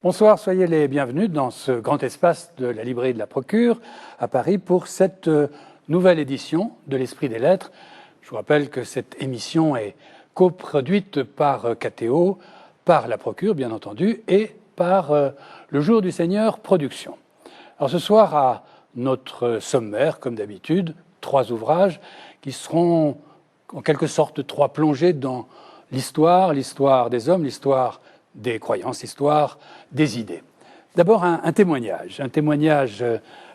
Bonsoir, soyez les bienvenus dans ce grand espace de la librairie de la Procure à Paris pour cette nouvelle édition de l'Esprit des Lettres. Je vous rappelle que cette émission est coproduite par KTO, par la Procure bien entendu, et par Le Jour du Seigneur Productions. Alors ce soir, à notre sommaire, comme d'habitude, 3 ouvrages qui seront en quelque sorte 3 plongées dans l'histoire des hommes, l'histoire des croyances, l'histoire des idées. D'abord, un témoignage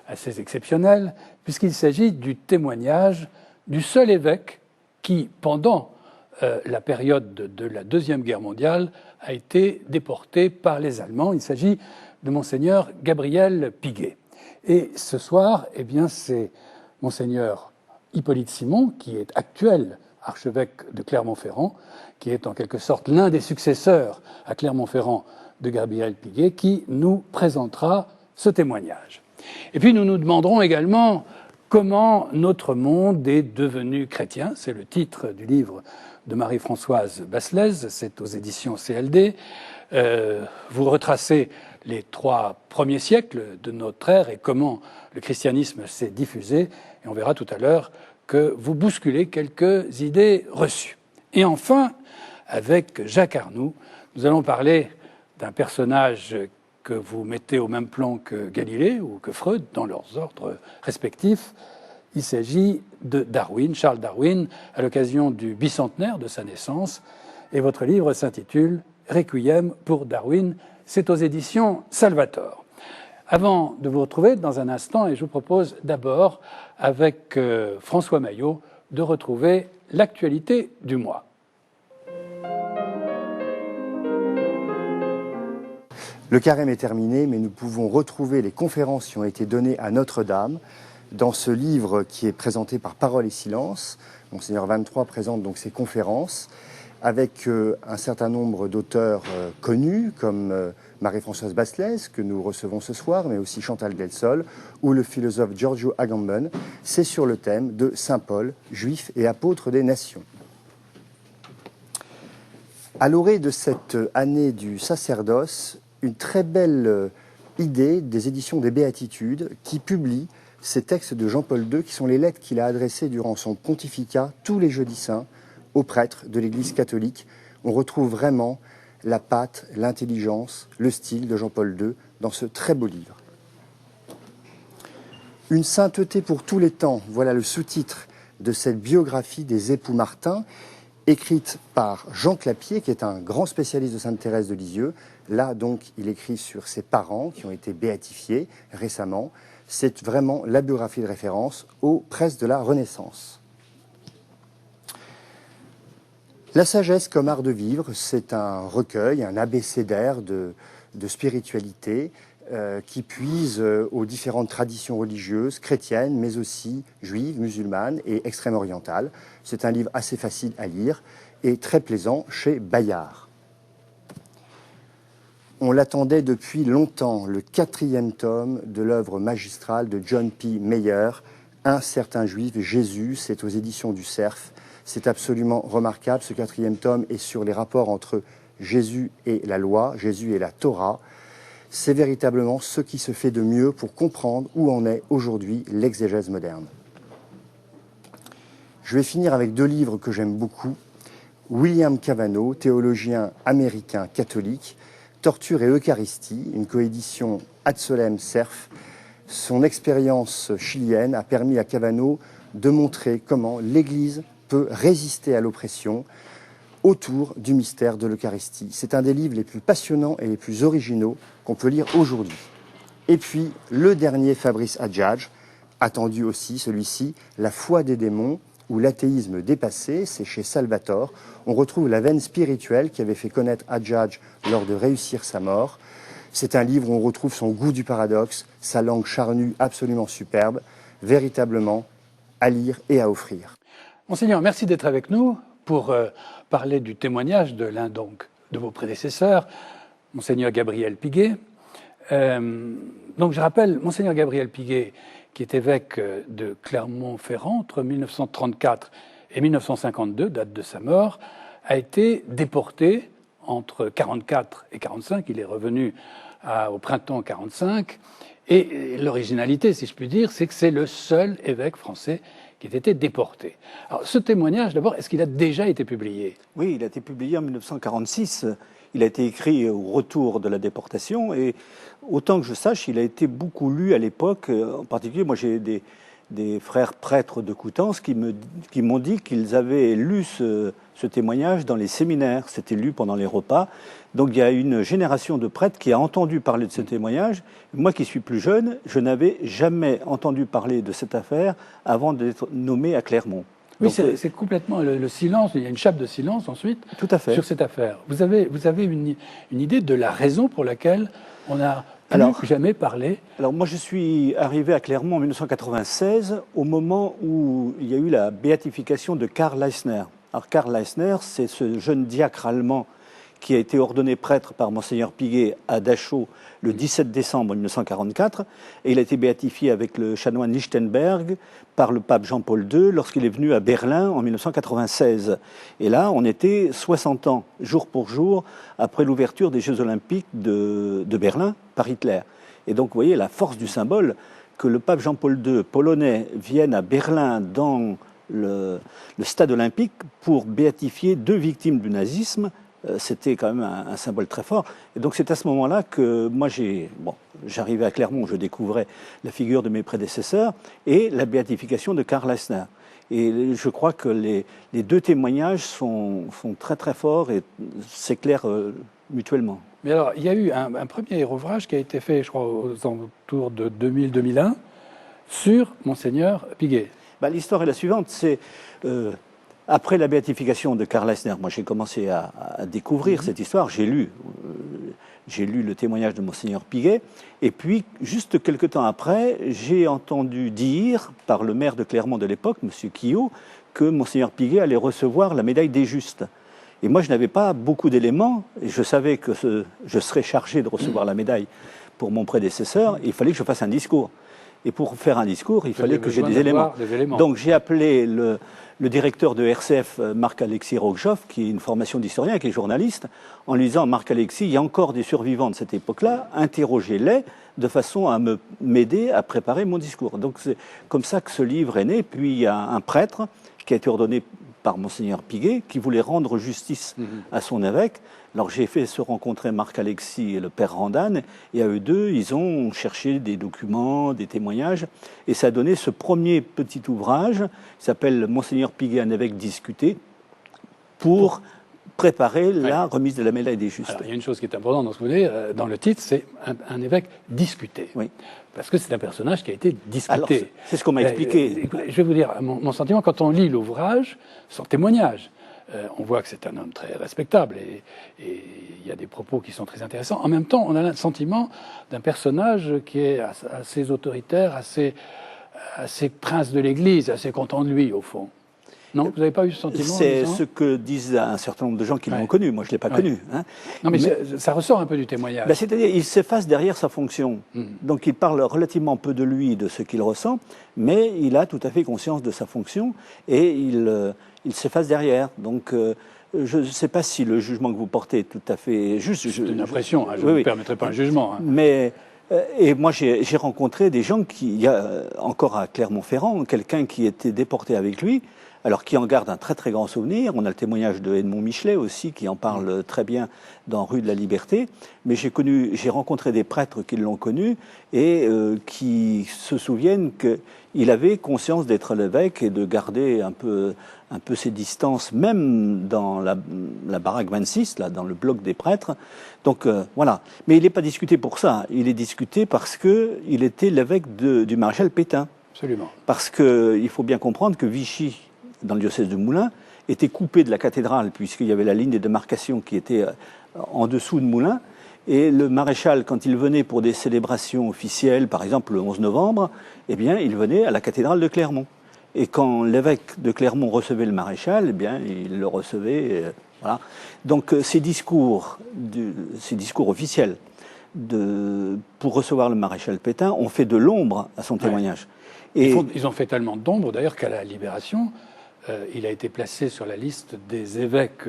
assez exceptionnel, puisqu'il s'agit du témoignage du seul évêque qui, pendant la période de la Deuxième Guerre mondiale, a été déporté par les Allemands. Il s'agit de Monseigneur Gabriel Piguet. Et ce soir, c'est Monseigneur Hippolyte Simon, qui est actuel archevêque de Clermont-Ferrand, qui est en quelque sorte l'un des successeurs à Clermont-Ferrand de Gabriel Piguet, qui nous présentera ce témoignage. Et puis nous nous demanderons également comment notre monde est devenu chrétien. C'est le titre du livre de Marie-Françoise Basselès, c'est aux éditions CLD. Vous retracez les 3 premiers siècles de notre ère et comment le christianisme s'est diffusé. Et on verra tout à l'heure que vous bousculez quelques idées reçues. Et enfin, avec Jacques Arnoux, nous allons parler d'un personnage que vous mettez au même plan que Galilée ou que Freud dans leurs ordres respectifs. Il s'agit de Darwin, Charles Darwin, à l'occasion du bicentenaire de sa naissance. Et votre livre s'intitule « Requiem pour Darwin ». C'est aux éditions Salvator. Avant de vous retrouver dans un instant, et je vous propose d'abord, avec François Maillot, de retrouver l'actualité du mois. Le carême est terminé, mais nous pouvons retrouver les conférences qui ont été données à Notre-Dame dans ce livre qui est présenté par Parole et Silence. Monseigneur 23 présente donc ces conférences avec un certain nombre d'auteurs connus comme Marie-Françoise Basselès, que nous recevons ce soir, mais aussi Chantal Delsol, ou le philosophe Giorgio Agamben. C'est sur le thème de Saint Paul, juif et apôtre des nations. À l'orée de cette année du sacerdoce, une très belle idée des éditions des Béatitudes qui publie ces textes de Jean-Paul II qui sont les lettres qu'il a adressées durant son pontificat tous les jeudis saints aux prêtres de l'Église catholique. On retrouve vraiment la patte, l'intelligence, le style de Jean-Paul II dans ce très beau livre. Une sainteté pour tous les temps, voilà le sous-titre de cette biographie des époux Martin, écrite par Jean Clapier, qui est un grand spécialiste de Sainte Thérèse de Lisieux. Là, donc, il écrit sur ses parents qui ont été béatifiés récemment. C'est vraiment la biographie de référence aux presses de la Renaissance. La sagesse comme art de vivre, c'est un recueil, un abécédaire de spiritualité qui puise aux différentes traditions religieuses, chrétiennes, mais aussi juives, musulmanes et extrême-orientales. C'est un livre assez facile à lire et très plaisant chez Bayard. On l'attendait depuis longtemps, le 4e tome de l'œuvre magistrale de John P. Meyer, Un certain juif, Jésus, c'est aux éditions du Cerf. C'est absolument remarquable. Ce 4e tome est sur les rapports entre Jésus et la loi, Jésus et la Torah. C'est véritablement ce qui se fait de mieux pour comprendre où en est aujourd'hui l'exégèse moderne. Je vais finir avec 2 livres que j'aime beaucoup. William Cavanaugh, théologien américain catholique, Torture et Eucharistie, une coédition Ad Solem Cerf. Son expérience chilienne a permis à Cavanaugh de montrer comment l'Église peut résister à l'oppression autour du mystère de l'Eucharistie. C'est un des livres les plus passionnants et les plus originaux qu'on peut lire aujourd'hui. Et puis, le dernier Fabrice Adjadj, attendu aussi, celui-ci, La foi des démons ou l'athéisme dépassé, c'est chez Salvator. On retrouve la veine spirituelle qui avait fait connaître Adjadj lors de Réussir sa mort. C'est un livre où on retrouve son goût du paradoxe, sa langue charnue absolument superbe, véritablement à lire et à offrir. Monseigneur, merci d'être avec nous pour parler du témoignage de l'un donc de vos prédécesseurs, Monseigneur Gabriel Piguet. Donc je rappelle, Monseigneur Gabriel Piguet, qui est évêque de Clermont-Ferrand entre 1934 et 1952, date de sa mort, a été déporté entre 1944 et 1945. Il est revenu au printemps 45. Et l'originalité, si je puis dire, c'est que c'est le seul évêque français qui ait été déporté. Alors, ce témoignage, d'abord, est-ce qu'il a déjà été publié? Oui, il a été publié en 1946. Il a été écrit au retour de la déportation et autant que je sache, il a été beaucoup lu à l'époque. En particulier, moi j'ai des frères prêtres de Coutances qui m'ont dit qu'ils avaient lu ce témoignage dans les séminaires. C'était lu pendant les repas. Donc il y a une génération de prêtres qui a entendu parler de ce témoignage. Moi qui suis plus jeune, je n'avais jamais entendu parler de cette affaire avant d'être nommé à Clermont. Oui, c'est complètement le silence. Il y a une chape de silence ensuite Tout à fait. sur cette affaire. Vous avez une idée de la raison pour laquelle on n'a plus jamais parlé? Alors moi je suis arrivé à Clermont en 1996 au moment où il y a eu la béatification de Karl Leissner. Alors Karl Leissner, c'est ce jeune diacre allemand qui a été ordonné prêtre par Monseigneur Piguet à Dachau le 17 décembre 1944, et il a été béatifié avec le chanoine Lichtenberg par le pape Jean-Paul II lorsqu'il est venu à Berlin en 1996. Et là, on était 60 ans, jour pour jour, après l'ouverture des Jeux Olympiques de Berlin par Hitler. Et donc, vous voyez la force du symbole, que le pape Jean-Paul II, polonais, vienne à Berlin dans le stade olympique pour béatifier 2 victimes du nazisme. C'était quand même un symbole très fort. Et donc c'est à ce moment-là que moi j'arrivais à Clermont, je découvrais la figure de mes prédécesseurs et la béatification de Karl Leissner. Et je crois que les 2 témoignages sont très très forts et s'éclairent mutuellement. Mais alors, il y a eu un premier ouvrage qui a été fait, je crois, aux alentours de 2000-2001, sur Monseigneur Piguet. L'histoire est la suivante, c'est... après la béatification de Karl Leissner, moi j'ai commencé à découvrir cette histoire, j'ai lu le témoignage de Monseigneur Piguet, et puis juste quelques temps après, j'ai entendu dire par le maire de Clermont de l'époque, M. Quillot, que Monseigneur Piguet allait recevoir la médaille des Justes. Et moi je n'avais pas beaucoup d'éléments, et je savais que je serais chargé de recevoir la médaille pour mon prédécesseur, et il fallait que je fasse un discours. Et pour faire un discours, il fallait que j'ai des éléments. Donc j'ai appelé le directeur de RCF, Marc-Alexis Roquejoff, qui est une formation d'historien, qui est journaliste, en lui disant « Marc-Alexis, il y a encore des survivants de cette époque-là, interrogez-les de façon à m'aider à préparer mon discours ». Donc c'est comme ça que ce livre est né. Puis il y a un prêtre qui a été ordonné par Monseigneur Piguet, qui voulait rendre justice à son évêque. Alors j'ai fait se rencontrer Marc-Alexis et le père Randane, et à eux deux, ils ont cherché des documents, des témoignages, et ça a donné ce premier petit ouvrage, qui s'appelle Monseigneur Piguet, un évêque discuté, pour préparer la remise de la médaille des Justes. Alors, il y a une chose qui est importante dans ce que vous dites, dans le titre, c'est un évêque discuté. Oui. Parce que c'est un personnage qui a été discuté. Alors, c'est ce qu'on m'a expliqué. Je vais vous dire mon sentiment, quand on lit l'ouvrage, son témoignage, on voit que c'est un homme très respectable et il y a des propos qui sont très intéressants. En même temps, on a le sentiment d'un personnage qui est assez autoritaire, assez prince de l'Église, assez content de lui, au fond. Non, vous n'avez pas eu ce sentiment? C'est ce que disent un certain nombre de gens qui l'ont connu. Moi, je ne l'ai pas connu. Hein. Non, mais ça ressort un peu du témoignage. C'est-à-dire, il s'efface derrière sa fonction. Donc, il parle relativement peu de lui, de ce qu'il ressent, mais il a tout à fait conscience de sa fonction et il s'efface derrière. Donc, je ne sais pas si le jugement que vous portez est tout à fait juste. C'est une impression, je ne permettrai pas un jugement. Hein. Mais... Et moi, j'ai rencontré des gens il y a encore à Clermont-Ferrand, quelqu'un qui était déporté avec lui, alors qui en garde un très très grand souvenir. On a le témoignage de Edmond Michelet aussi, qui en parle très bien dans Rue de la Liberté. Mais j'ai rencontré des prêtres qui l'ont connu et qui se souviennent qu'il avait conscience d'être l'évêque et de garder un peu ses distances, même dans la baraque 26, là, dans le bloc des prêtres. Donc voilà. Mais il n'est pas discuté pour ça. Il est discuté parce qu'il était l'évêque du maréchal Pétain. Absolument. Parce qu'il faut bien comprendre que Vichy, dans le diocèse de Moulins, était coupé de la cathédrale, puisqu'il y avait la ligne de démarcation qui était en dessous de Moulins. Et le maréchal, quand il venait pour des célébrations officielles, par exemple le 11 novembre, eh bien, il venait à la cathédrale de Clermont. Et quand l'évêque de Clermont recevait le maréchal, eh bien, il le recevait. Voilà. Donc ces discours officiels pour recevoir le maréchal Pétain ont fait de l'ombre à son témoignage. Et ils ont fait tellement d'ombre, d'ailleurs, qu'à la Libération, il a été placé sur la liste des évêques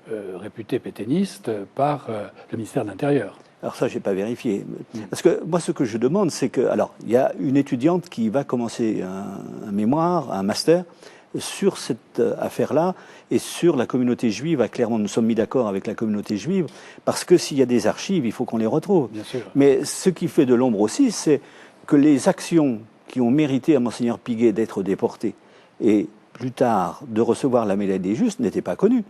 réputés pétainistes par le ministère de l'Intérieur. Alors ça, je n'ai pas vérifié. Parce que moi, ce que je demande, c'est que... Alors, il y a une étudiante qui va commencer un mémoire, un master, sur cette affaire-là et sur la communauté juive. Clairement, nous sommes mis d'accord avec la communauté juive, parce que s'il y a des archives, il faut qu'on les retrouve. Bien sûr. Mais ce qui fait de l'ombre aussi, c'est que les actions qui ont mérité à Monseigneur Piguet d'être déporté et plus tard de recevoir la médaille des Justes n'étaient pas connues.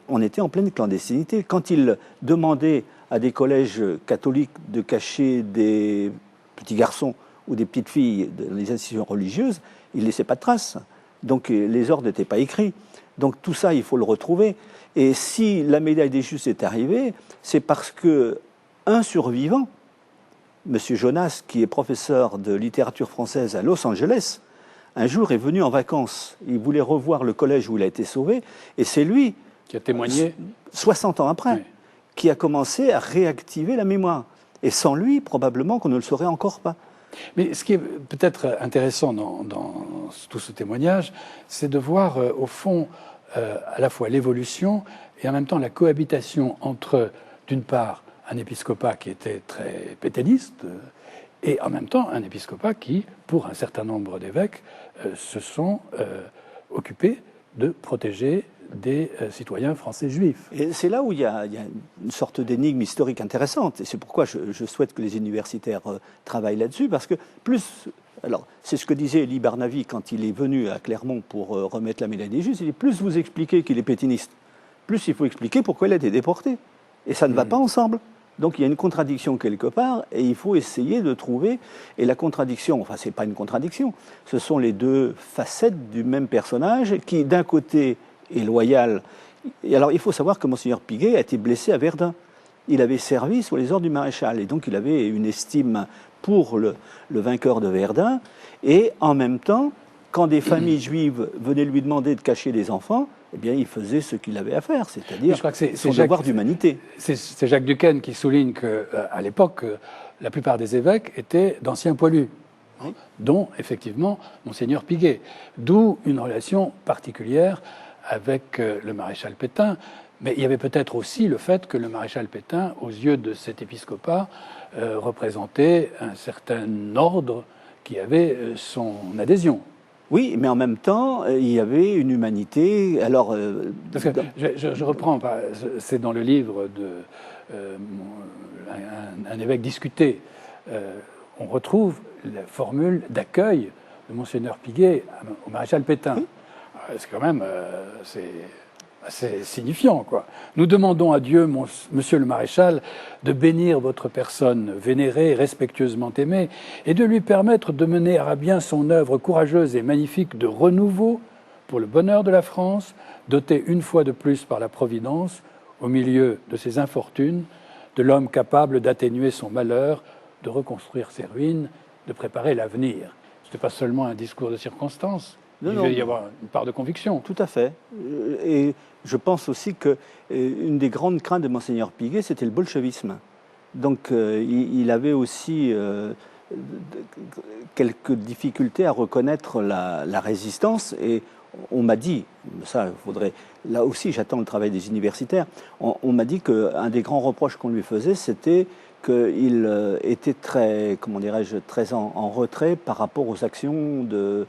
On était en pleine clandestinité. Quand il demandait à des collèges catholiques de cacher des petits garçons ou des petites filles dans les institutions religieuses, il ne laissait pas de traces. Donc les ordres n'étaient pas écrits. Donc tout ça, il faut le retrouver. Et si la médaille des Justes est arrivée, c'est parce qu'un survivant, M. Jonas, qui est professeur de littérature française à Los Angeles, un jour est venu en vacances. Il voulait revoir le collège où il a été sauvé, et c'est lui, qui a témoigné 60 ans après, qui a commencé à réactiver la mémoire. Et sans lui, probablement qu'on ne le saurait encore pas. Mais ce qui est peut-être intéressant dans tout ce témoignage, c'est de voir au fond à la fois l'évolution et en même temps la cohabitation entre, d'une part, un épiscopat qui était très pétainiste et en même temps un épiscopat qui, pour un certain nombre d'évêques, se sont occupés de protéger des citoyens français juifs. Et c'est là où il y a une sorte d'énigme historique intéressante. Et c'est pourquoi je souhaite que les universitaires travaillent là-dessus, parce que plus... Alors, c'est ce que disait Elie Barnavi quand il est venu à Clermont pour remettre la médaille des Justes. Il dit, plus vous expliquez qu'il est pétainiste, plus il faut expliquer pourquoi il a été déporté. Et ça ne va pas ensemble. Donc il y a une contradiction quelque part, et il faut essayer de trouver... Et la contradiction, enfin, ce n'est pas une contradiction, ce sont les deux facettes du même personnage qui, d'un côté, est loyal. Et alors, il faut savoir que Monseigneur Piguet a été blessé à Verdun. Il avait servi sous les ordres du maréchal, et donc il avait une estime pour le vainqueur de Verdun. Et en même temps, quand des familles juives venaient lui demander de cacher des enfants, eh bien, il faisait ce qu'il avait à faire, c'est-à-dire son devoir d'humanité. C'est Jacques Duquesne qui souligne qu'à l'époque, la plupart des évêques étaient d'anciens poilus, dont, effectivement, Monseigneur Piguet. D'où une relation particulière avec le maréchal Pétain. Mais il y avait peut-être aussi le fait que le maréchal Pétain, aux yeux de cet épiscopat, représentait un certain ordre qui avait son adhésion. Oui, mais en même temps, il y avait une humanité. Alors, parce que je reprends, c'est dans le livre de un évêque discuté. On retrouve la formule d'accueil de Monseigneur Piguet au maréchal Pétain. Oui. C'est quand même c'est assez signifiant, quoi. Nous demandons à Dieu, Monsieur le Maréchal, de bénir votre personne vénérée, respectueusement aimée, et de lui permettre de mener à bien son œuvre courageuse et magnifique de renouveau pour le bonheur de la France, dotée une fois de plus par la Providence, au milieu de ses infortunes, de l'homme capable d'atténuer son malheur, de reconstruire ses ruines, de préparer l'avenir. Ce n'est pas seulement un discours de circonstance. Il devait y avoir une part de conviction. Tout à fait. Et je pense aussi qu'une des grandes craintes de Monseigneur Piguet, c'était le bolchevisme. Donc il avait aussi quelques difficultés à reconnaître la résistance. Et on m'a dit, ça, faudrait... Là aussi, j'attends le travail des universitaires. On m'a dit qu'un des grands reproches qu'on lui faisait, c'était qu'il était très, comment dirais-je, très en retrait par rapport aux actions de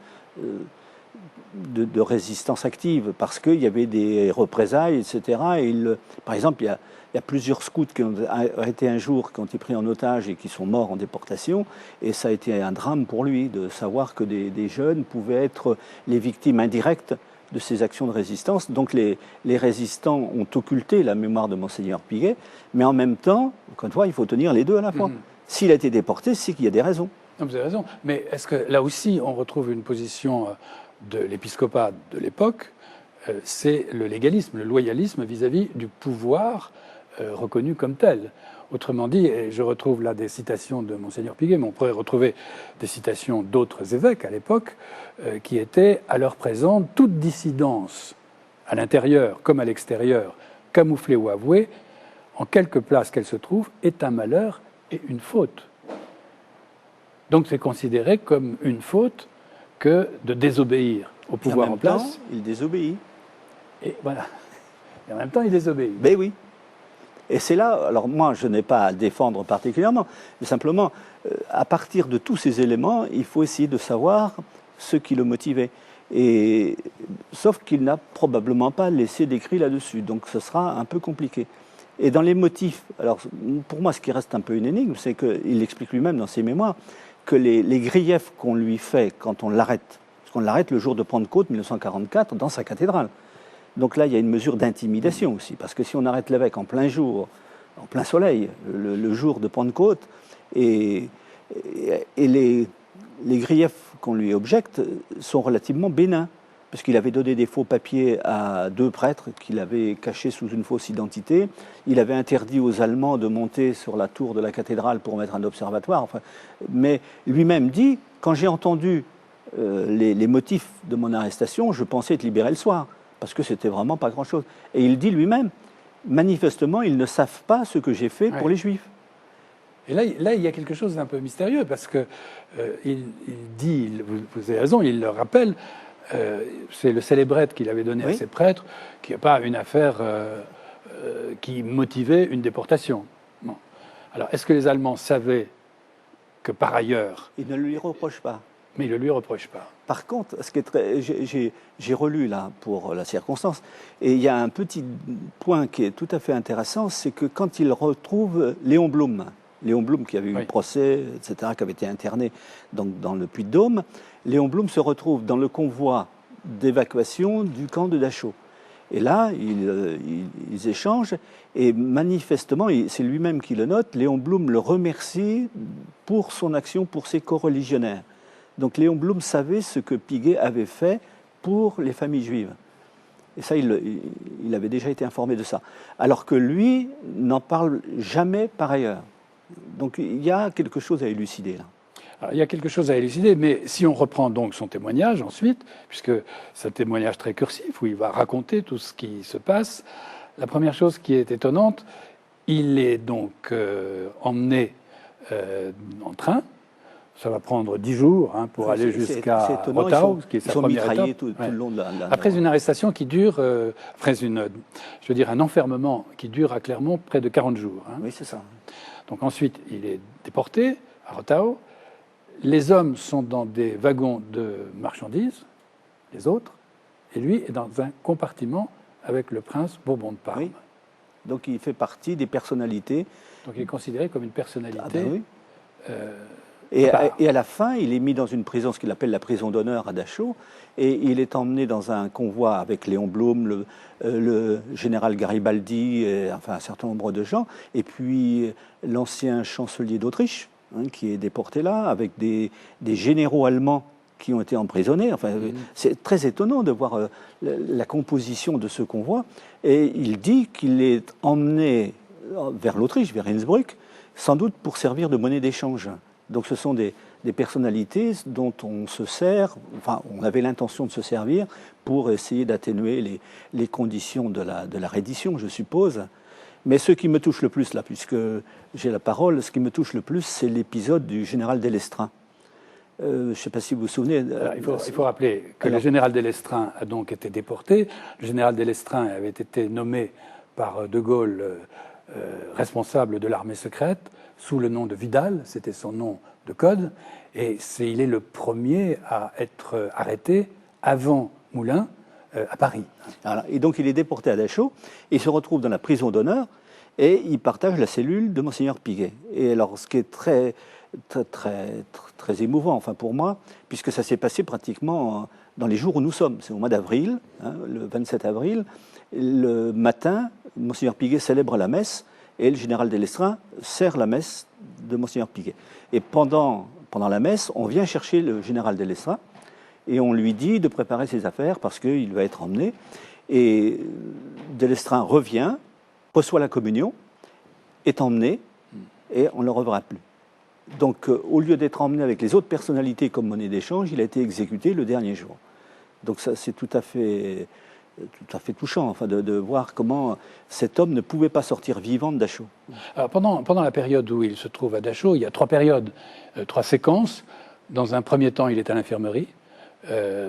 résistance active, parce qu'il y avait des représailles, etc. Et par exemple, il y a plusieurs scouts qui ont arrêté un jour, qui ont été pris en otage et qui sont morts en déportation, et ça a été un drame pour lui de savoir que des jeunes pouvaient être les victimes indirectes de ces actions de résistance. Donc les résistants ont occulté la mémoire de Monseigneur Piguet, mais en même temps, encore une fois, il faut tenir les deux à la fois. S'il a été déporté, c'est qu'il y a des raisons. Non, vous avez raison, mais est-ce que là aussi on retrouve une position de l'épiscopat de l'époque, c'est le légalisme, le loyalisme vis-à-vis du pouvoir reconnu comme tel. Autrement dit, et je retrouve là des citations de Monseigneur Piguet, mais on pourrait retrouver des citations d'autres évêques à l'époque, qui étaient à l'heure présente toute dissidence, à l'intérieur comme à l'extérieur, camouflée ou avouée, en quelque place qu'elle se trouve, est un malheur et une faute. Donc c'est considéré comme une faute que de désobéir au pouvoir en place. Il désobéit. Et voilà. Et en même temps, il désobéit. Ben oui. Et c'est là, alors moi je n'ai pas à défendre particulièrement, mais simplement, à partir de tous ces éléments, il faut essayer de savoir ce qui le motivait. Et, sauf qu'il n'a probablement pas laissé d'écrit là-dessus, donc ce sera un peu compliqué. Et dans les motifs, alors pour moi ce qui reste un peu une énigme, c'est qu'il explique lui-même dans ses mémoires que les griefs qu'on lui fait quand on l'arrête, parce qu'on l'arrête le jour de Pentecôte 1944 dans sa cathédrale. Donc là, il y a une mesure d'intimidation aussi, parce que si on arrête l'évêque en plein jour, en plein soleil, le jour de Pentecôte, et les griefs qu'on lui objecte sont relativement bénins, parce qu'il avait donné des faux papiers à 2 prêtres qu'il avait cachés sous une fausse identité. Il avait interdit aux Allemands de monter sur la tour de la cathédrale pour mettre un observatoire. Enfin, mais lui-même dit, quand j'ai entendu les motifs de mon arrestation, je pensais être libéré le soir, parce que c'était vraiment pas grand-chose. Et il dit lui-même, manifestement, ils ne savent pas ce que j'ai fait pour les Juifs. Et là, il y a quelque chose d'un peu mystérieux, parce que il dit, vous avez raison, il le rappelle, c'est le célébrette qu'il avait donné à ses prêtres, qui n'a pas une affaire qui motivait une déportation. Bon. Alors, est-ce que les Allemands savaient que par ailleurs... Ils ne lui reprochent pas. Mais ils ne le lui reprochent pas. Par contre, ce qui est très, j'ai relu là pour la circonstance, et il y a un petit point qui est tout à fait intéressant, c'est que quand il retrouve Léon Blum qui avait eu un procès, etc., qui avait été interné dans le Puy-de-Dôme, Léon Blum se retrouve dans le convoi d'évacuation du camp de Dachau. Et là, ils échangent, et manifestement, c'est lui-même qui le note, Léon Blum le remercie pour son action pour ses coreligionnaires. Donc Léon Blum savait ce que Piguet avait fait pour les familles juives. Et ça, il avait déjà été informé de ça. Alors que lui n'en parle jamais par ailleurs. Donc il y a quelque chose à élucider là. Alors, il y a quelque chose à élucider, mais si on reprend donc son témoignage ensuite, puisque c'est un témoignage très cursif où il va raconter tout ce qui se passe, la première chose qui est étonnante, il est donc emmené en train. Ça va prendre 10 jours pour aller jusqu'à Rottau, qui est sa première étape. Tout le long de Après une arrestation qui dure, un enfermement qui dure à Clermont près de 40 jours. Oui, c'est ça. Donc ensuite, il est déporté à Rottau. Les hommes sont dans des wagons de marchandises, les autres, et lui est dans un compartiment avec le prince Bourbon de Parme. Oui. Donc il fait partie des personnalités. Donc il est considéré comme une personnalité. Ah ben oui. Et à la fin, il est mis dans une prison, ce qu'il appelle la prison d'honneur à Dachau, et il est emmené dans un convoi avec Léon Blum, le général Garibaldi, et, enfin un certain nombre de gens, et puis l'ancien chancelier d'Autriche, qui est déporté là, avec des généraux allemands qui ont été emprisonnés. Enfin, c'est très étonnant de voir la composition de ce convoi. Et il dit qu'il est emmené vers l'Autriche, vers Innsbruck, sans doute pour servir de monnaie d'échange. Donc ce sont des personnalités dont on se sert, enfin on avait l'intention de se servir pour essayer d'atténuer les conditions de la reddition, je suppose. Mais ce qui me touche le plus, là, puisque j'ai la parole, ce qui me touche le plus, c'est l'épisode du général Delestraint. Je ne sais pas si vous vous souvenez. Il faut rappeler que le général Delestraint a donc été déporté. Le général Delestraint avait été nommé par De Gaulle responsable de l'armée secrète, sous le nom de Vidal, c'était son nom de code, et il est le premier à être arrêté avant Moulin à Paris. Voilà. Et donc il est déporté à Dachau, et il se retrouve dans la prison d'honneur, et il partage la cellule de Monseigneur Piguet. Et alors ce qui est très émouvant, enfin pour moi, puisque ça s'est passé pratiquement dans les jours où nous sommes, c'est au mois d'avril, le 27 avril, le matin, Monseigneur Piguet célèbre la messe, et le général Delestraint sert la messe de Monseigneur Piguet. Et pendant la messe, on vient chercher le général Delestraint et on lui dit de préparer ses affaires parce qu'il va être emmené. Et Delestraint revient, reçoit la communion, est emmené et on ne le reverra plus. Donc au lieu d'être emmené avec les autres personnalités comme monnaie d'échange, il a été exécuté le dernier jour. Donc ça, c'est tout à fait touchant, enfin, de voir comment cet homme ne pouvait pas sortir vivant de Dachau. Alors pendant la période où il se trouve à Dachau, il y a 3 périodes, 3 séquences. Dans un premier temps, il est à l'infirmerie.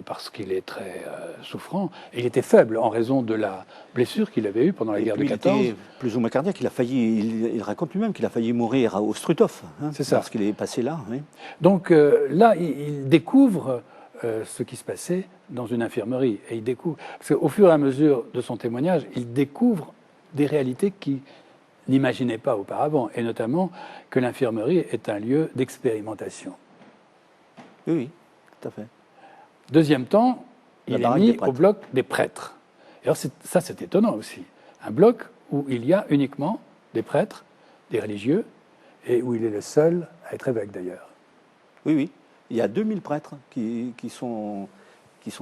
parce qu'il est très souffrant. Et il était faible en raison de la blessure qu'il avait eue pendant la guerre de 14. Il était plus ou moins cardiaque. Il raconte lui-même qu'il a failli mourir au Struthof. C'est ça. Parce qu'il est passé là. Oui. Donc là, il découvre ce qui se passait dans une infirmerie. Et il découvre, parce qu'au fur et à mesure de son témoignage, il découvre des réalités qu'il n'imaginait pas auparavant, et notamment que l'infirmerie est un lieu d'expérimentation. Oui, oui, tout à fait. Deuxième temps, il est mis au bloc des prêtres. Et alors ça, c'est étonnant aussi. Un bloc où il y a uniquement des prêtres, des religieux, et où il est le seul à être évêque d'ailleurs. Oui, oui. Il y a 2000 prêtres qui sont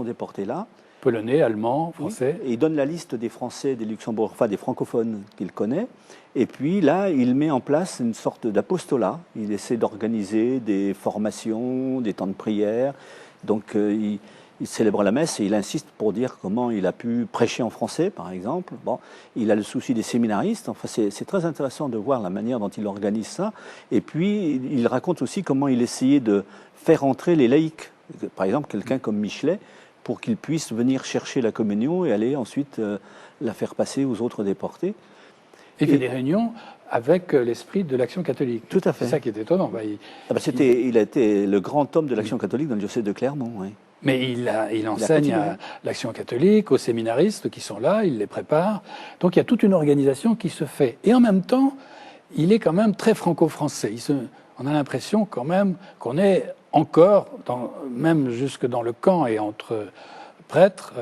déportés là. Polonais, allemands, français. Oui. Et il donne la liste des Français, des Luxembourgeois, enfin des francophones qu'il connaît. Et puis là, il met en place une sorte d'apostolat. Il essaie d'organiser des formations, des temps de prière. Donc il célèbre la messe et il insiste pour dire comment il a pu prêcher en français, par exemple. Bon, il a le souci des séminaristes. Enfin, c'est très intéressant de voir la manière dont il organise ça. Et puis, il raconte aussi comment il essayait de faire entrer les laïcs. Par exemple, quelqu'un comme Michelet, pour qu'il puisse venir chercher la communion et aller ensuite la faire passer aux autres déportés. Il fait des réunions avec l'esprit de l'Action catholique. Tout à fait. C'est ça qui est étonnant. Il a été le grand homme de l'Action catholique dans le diocèse de Clermont. Oui. Mais il enseigne à l'Action catholique, aux séminaristes qui sont là, il les prépare. Donc il y a toute une organisation qui se fait. Et en même temps, il est quand même très franco-français. On a l'impression quand même qu'on est encore, même jusque dans le camp et entre prêtres,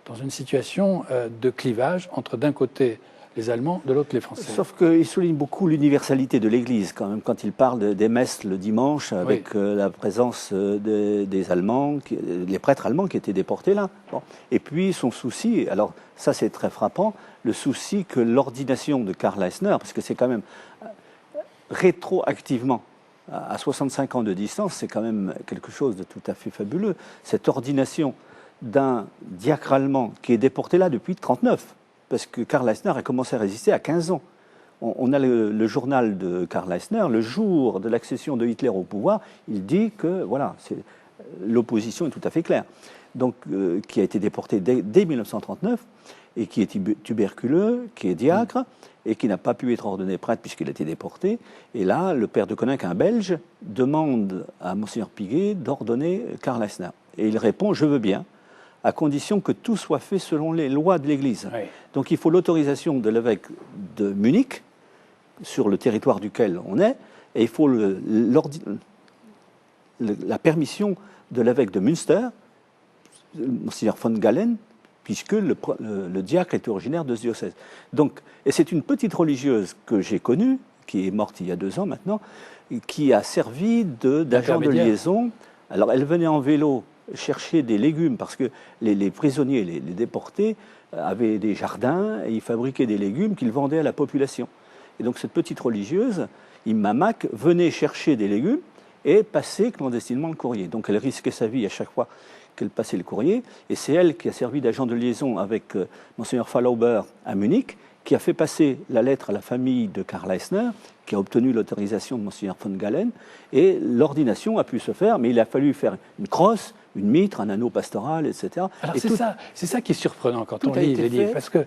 dans une situation de clivage entre d'un côté les Allemands, de l'autre les Français. Sauf qu'il souligne beaucoup l'universalité de l'Église quand même quand il parle des messes le dimanche avec la présence des Allemands, les prêtres allemands qui étaient déportés là. Bon. Et puis son souci, alors ça c'est très frappant, le souci que l'ordination de Karl Eisner, parce que c'est quand même rétroactivement, à 65 ans de distance, c'est quand même quelque chose de tout à fait fabuleux. Cette ordination d'un diacre allemand qui est déporté là depuis 1939, parce que Karl Eisner a commencé à résister à 15 ans. On a le journal de Karl Eisner, le jour de l'accession de Hitler au pouvoir, il dit que voilà, l'opposition est tout à fait claire. Donc, qui a été déporté dès 1939 et qui est tuberculeux, qui est diacre et qui n'a pas pu être ordonné prêtre puisqu'il a été déporté. Et là, le père de Koninck, un Belge, demande à Monseigneur Piguet d'ordonner Karl Eisner. Et il répond « Je veux bien », à condition que tout soit fait selon les lois de l'Église. Oui. Donc il faut l'autorisation de l'évêque de Munich, sur le territoire duquel on est, et il faut la permission de l'évêque de Münster, Monseigneur von Galen, puisque le diacre est originaire de ce diocèse. Donc, et c'est une petite religieuse que j'ai connue, qui est morte il y a 2 ans maintenant, qui a servi d'agent de liaison. Alors elle venait en vélo chercher des légumes, parce que les prisonniers, les déportés, avaient des jardins et ils fabriquaient des légumes qu'ils vendaient à la population. Et donc cette petite religieuse, Immamak, venait chercher des légumes et passait clandestinement le courrier. Donc elle risquait sa vie à chaque fois qu'elle passait le courrier, et c'est elle qui a servi d'agent de liaison avec Monseigneur Fallauber à Munich, qui a fait passer la lettre à la famille de Karl Eisner, qui a obtenu l'autorisation de Monseigneur von Galen, et l'ordination a pu se faire, mais il a fallu faire une crosse, une mitre, un anneau pastoral, etc. Alors c'est ça qui est surprenant quand on lit les livres, parce que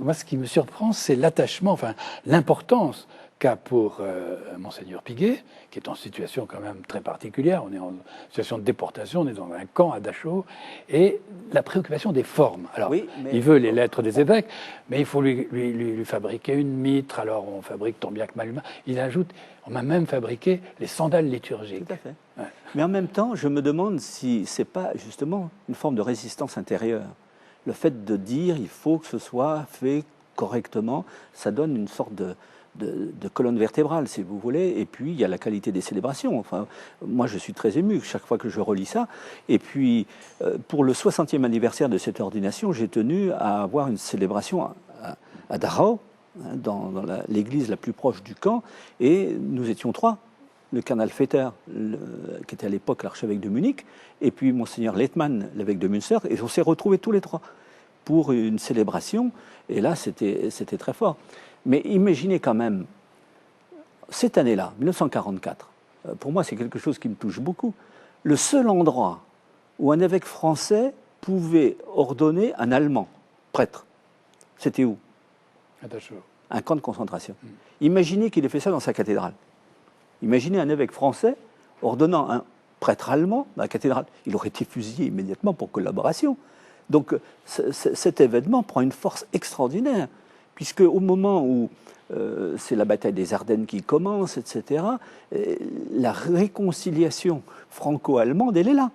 moi ce qui me surprend, c'est l'attachement, enfin l'importance qu'a pour Monseigneur Piguet, qui est en situation quand même très particulière. On est en situation de déportation, on est dans un camp à Dachau, et la préoccupation des formes. Alors, oui, il veut les lettres des évêques, mais il faut lui fabriquer une mitre, alors on fabrique tant bien que mal. Il ajoute, on m'a même fabriqué les sandales liturgiques. Tout à fait. Ouais. Mais en même temps, je me demande si c'est pas justement une forme de résistance intérieure. Le fait de dire, il faut que ce soit fait correctement, ça donne une sorte de colonne vertébrale, si vous voulez, et puis il y a la qualité des célébrations. Enfin, moi, je suis très ému chaque fois que je relis ça. Et puis, pour le 60e anniversaire de cette ordination, j'ai tenu à avoir une célébration à Dachau, dans l'église la plus proche du camp, et nous étions 3. Le cardinal Vetter, qui était à l'époque l'archevêque de Munich, et puis Monseigneur Lettmann, l'évêque de Münster, et on s'est retrouvés tous les 3 pour une célébration, et là, c'était très fort. Mais imaginez quand même, cette année-là, 1944, pour moi c'est quelque chose qui me touche beaucoup, le seul endroit où un évêque français pouvait ordonner un Allemand prêtre. C'était où? À Dachau. Un camp de concentration. Imaginez qu'il ait fait ça dans sa cathédrale. Imaginez un évêque français ordonnant un prêtre allemand dans la cathédrale. Il aurait été fusillé immédiatement pour collaboration. Donc cet événement prend une force extraordinaire, puisque au moment où c'est la bataille des Ardennes qui commence, etc., la réconciliation franco-allemande, elle est là.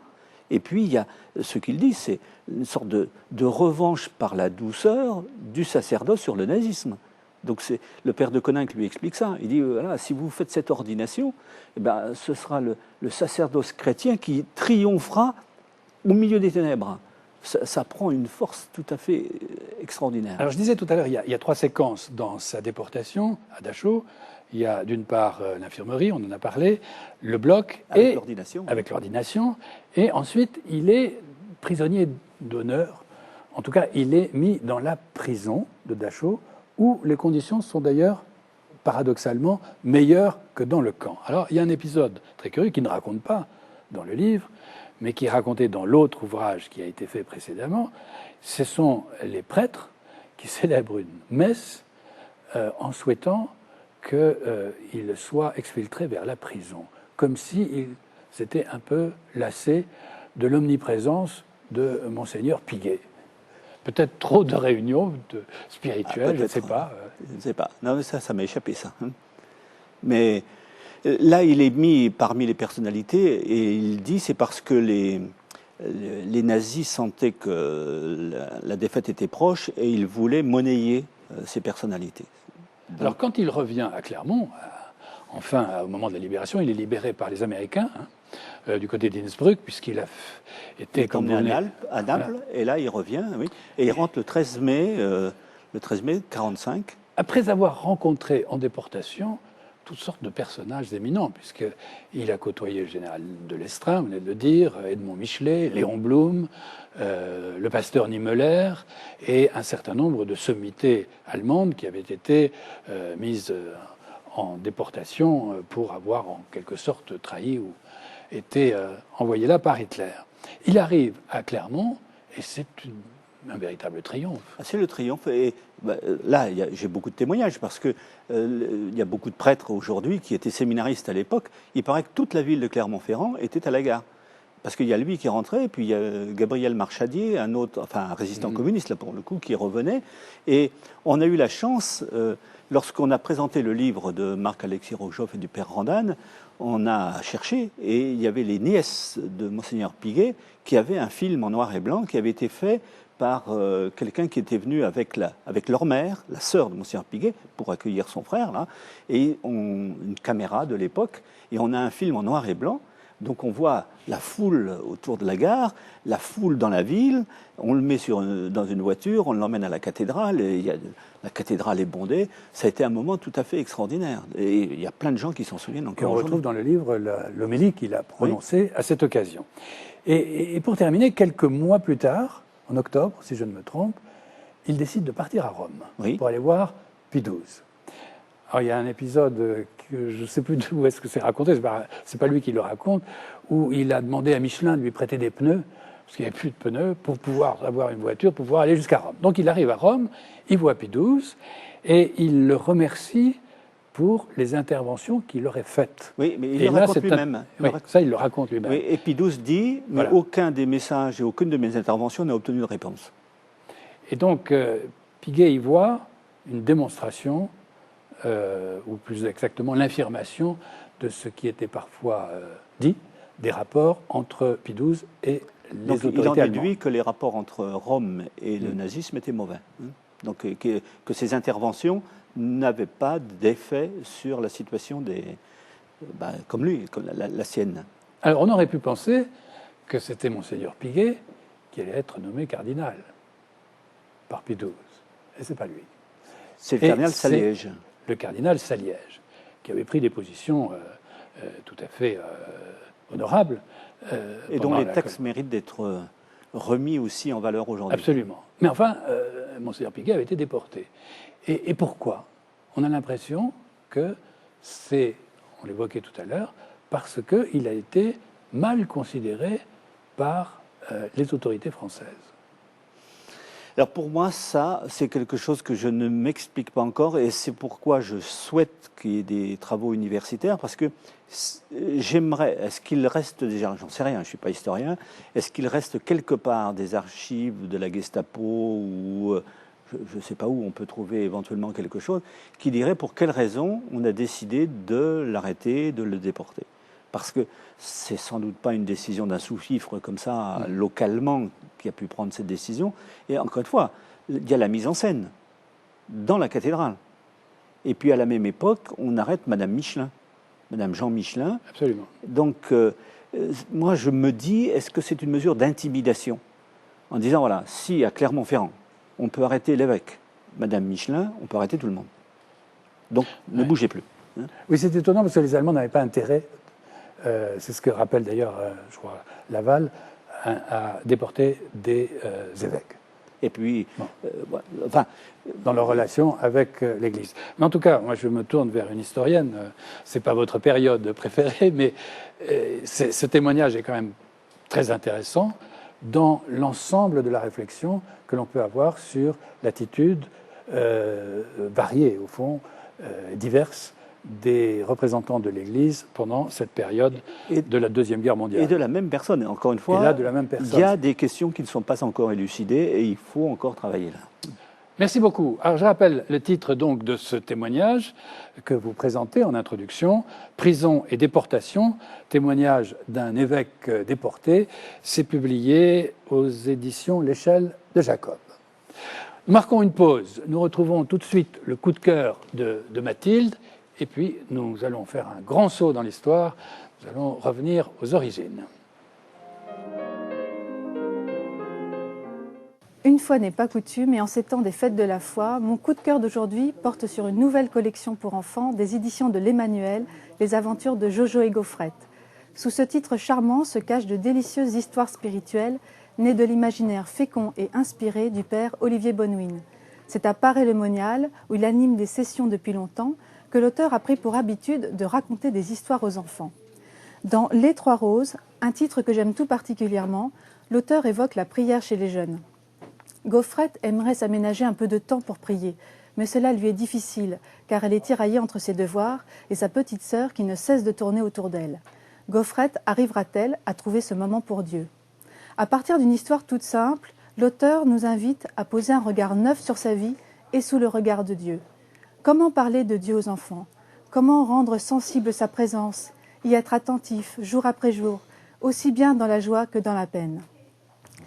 Et puis, il y a ce qu'il dit, c'est une sorte de revanche par la douceur du sacerdoce sur le nazisme. Donc, le père de Coninck lui explique ça. Il dit, voilà, si vous faites cette ordination, eh ben, ce sera le sacerdoce chrétien qui triomphera au milieu des ténèbres. Ça prend une force tout à fait extraordinaire. Alors, je disais tout à l'heure, il y a 3 séquences dans sa déportation à Dachau. Il y a d'une part l'infirmerie, on en a parlé, le bloc avec l'ordination, et ensuite il est prisonnier d'honneur. En tout cas, il est mis dans la prison de Dachau, où les conditions sont d'ailleurs paradoxalement meilleures que dans le camp. Alors, il y a un épisode très curieux qui ne raconte pas dans le livre, mais qui est raconté dans l'autre ouvrage qui a été fait précédemment. Ce sont les prêtres qui célèbrent une messe en souhaitant qu'il soit exfiltré vers la prison, comme s'il s'était un peu lassé de l'omniprésence de Monseigneur Piguet. Peut-être trop de réunions spirituelles, je ne sais pas. Je ne sais pas. Non, mais ça m'a échappé, ça. Mais là, il est mis parmi les personnalités et il dit c'est parce que les nazis sentaient que la défaite était proche et ils voulaient monnayer ces personnalités. Donc, alors, quand il revient à Clermont, enfin, au moment de la libération, il est libéré par les Américains, du côté d'Innsbruck, puisqu'il a été emmené à Naples, voilà. Et là, il revient, oui, et il rentre le 13 mai 1945. Après avoir rencontré en déportation toutes sortes de personnages éminents, puisqu'il a côtoyé le général de Lestra, vous venez de le dire, Edmond Michelet, Léon Blum, le pasteur Niemöller, et un certain nombre de sommités allemandes qui avaient été mises en déportation pour avoir en quelque sorte trahi ou été envoyé là par Hitler. Il arrive à Clermont et c'est un véritable triomphe. C'est le triomphe. Et là, j'ai beaucoup de témoignages parce que il y a beaucoup de prêtres aujourd'hui qui étaient séminaristes à l'époque. Il paraît que toute la ville de Clermont-Ferrand était à la gare. Parce qu'il y a lui qui rentrait, et puis il y a Gabriel Marchadier, un autre, enfin un résistant communiste là pour le coup, qui revenait. Et on a eu la chance, lorsqu'on a présenté le livre de Marc-Alexis Rochoff et du père Randan, on a cherché et il y avait les nièces de Monseigneur Piguet qui avaient un film en noir et blanc qui avait été fait par quelqu'un qui était venu avec leur mère, la sœur de Monseigneur Piguet, pour accueillir son frère, là, et une caméra de l'époque, et on a un film en noir et blanc. Donc on voit la foule autour de la gare, la foule dans la ville, on le met dans une voiture, on l'emmène à la cathédrale, et la cathédrale est bondée. Ça a été un moment tout à fait extraordinaire. Et il y a plein de gens qui s'en souviennent encore. Et on retrouve dans le livre l'homélie qu'il a prononcée à cette occasion. Et pour terminer, quelques mois plus tard, en octobre, si je ne me trompe, il décide de partir à Rome pour aller voir Pie XII. Alors, il y a un épisode que je ne sais plus d'où est-ce que c'est raconté, c'est pas lui qui le raconte, où il a demandé à Michelin de lui prêter des pneus, parce qu'il n'y avait plus de pneus, pour pouvoir avoir une voiture, pour pouvoir aller jusqu'à Rome. Donc il arrive à Rome, il voit Pie XII, et il le remercie pour les interventions qu'il aurait faites. Oui, mais il le raconte lui-même. Ça, il le raconte lui-même. Oui, et Pie XII dit, mais aucun des messages et aucune de mes interventions n'a obtenu de réponse. Et donc, Piguet y voit une démonstration, ou plus exactement l'infirmation de ce qui était parfois dit, des rapports entre Pie XII et les autorités allemandes. Il en déduit que les rapports entre Rome et le nazisme étaient mauvais. Donc que ces interventions n'avaient pas d'effet sur la situation comme lui, comme la sienne. Alors on aurait pu penser que c'était Monseigneur Piguet qui allait être nommé cardinal par Pie XII. Et c'est pas lui. C'est le cardinal Saliège. Le cardinal Saliège, qui avait pris des positions tout à fait honorables. Et dont les textes méritent d'être remis aussi en valeur aujourd'hui. Absolument. Mais enfin, Monseigneur Piguet avait été déporté. Et pourquoi? On a l'impression que c'est, on l'évoquait tout à l'heure, parce qu'il a été mal considéré par les autorités françaises. Alors pour moi, ça, c'est quelque chose que je ne m'explique pas encore et c'est pourquoi je souhaite qu'il y ait des travaux universitaires parce que j'aimerais, est-ce qu'il reste déjà, j'en sais rien, je ne suis pas historien, est-ce qu'il reste quelque part des archives de la Gestapo ou je ne sais pas où on peut trouver éventuellement quelque chose qui dirait pour quelle raison on a décidé de l'arrêter, de le déporter. Parce que c'est sans doute pas une décision d'un sous-fifre comme ça, localement, qui a pu prendre cette décision. Et encore une fois, il y a la mise en scène dans la cathédrale. Et puis à la même époque, on arrête Madame Michelin, Madame Jean Michelin. Absolument. Donc, moi, je me dis, est-ce que c'est une mesure d'intimidation? En disant, voilà, si à Clermont-Ferrand, on peut arrêter l'évêque, Madame Michelin, on peut arrêter tout le monde. Donc, ne bougez plus. Hein. Oui, c'est étonnant parce que les Allemands n'avaient pas intérêt, c'est ce que rappelle d'ailleurs, je crois, Laval, à déporter des évêques. Et puis, bon. Enfin, dans leur relation avec l'Église. Mais en tout cas, moi je me tourne vers une historienne, c'est pas votre période préférée, mais ce témoignage est quand même très intéressant dans l'ensemble de la réflexion que l'on peut avoir sur l'attitude variée, au fond, diverse, des représentants de l'Église pendant cette période de la Deuxième Guerre mondiale. Et de la même personne, encore une fois, et là, de la même personne. Il y a des questions qui ne sont pas encore élucidées et il faut encore travailler là. Merci beaucoup. Alors je rappelle le titre donc de ce témoignage que vous présentez en introduction, Prison et déportation, témoignage d'un évêque déporté. C'est publié aux éditions L'Échelle de Jacob. Nous marquons une pause. Nous retrouvons tout de suite le coup de cœur de Mathilde. Et puis, nous allons faire un grand saut dans l'histoire. Nous allons revenir aux origines. Une fois n'est pas coutume, et en ces temps des fêtes de la foi, mon coup de cœur d'aujourd'hui porte sur une nouvelle collection pour enfants des éditions de l'Emmanuel, les aventures de Jojo et Gaufrette. Sous ce titre charmant se cachent de délicieuses histoires spirituelles, nées de l'imaginaire fécond et inspiré du père Olivier Bonwin. C'est à Paray-le-Monial, où il anime des sessions depuis longtemps, que l'auteur a pris pour habitude de raconter des histoires aux enfants. Dans Les Trois Roses, un titre que j'aime tout particulièrement, l'auteur évoque la prière chez les jeunes. Gaufrette aimerait s'aménager un peu de temps pour prier, mais cela lui est difficile, car elle est tiraillée entre ses devoirs et sa petite sœur qui ne cesse de tourner autour d'elle. Gaufrette arrivera-t-elle à trouver ce moment pour Dieu? À partir d'une histoire toute simple, l'auteur nous invite à poser un regard neuf sur sa vie et sous le regard de Dieu. Comment parler de Dieu aux enfants? Comment rendre sensible sa présence, y être attentif jour après jour, aussi bien dans la joie que dans la peine?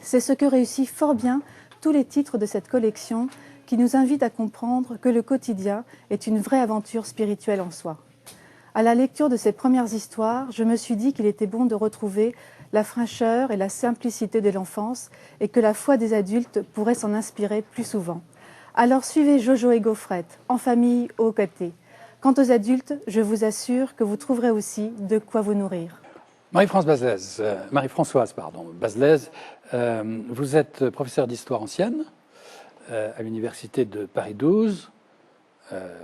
C'est ce que réussit fort bien tous les titres de cette collection qui nous invitent à comprendre que le quotidien est une vraie aventure spirituelle en soi. À la lecture de ces premières histoires, je me suis dit qu'il était bon de retrouver la fraîcheur et la simplicité de l'enfance et que la foi des adultes pourrait s'en inspirer plus souvent. Alors suivez Jojo et Gaufrette, en famille ou au côté. Quant aux adultes, je vous assure que vous trouverez aussi de quoi vous nourrir. Marie-Françoise Bazelaise, vous êtes professeure d'histoire ancienne à l'université de Paris 12,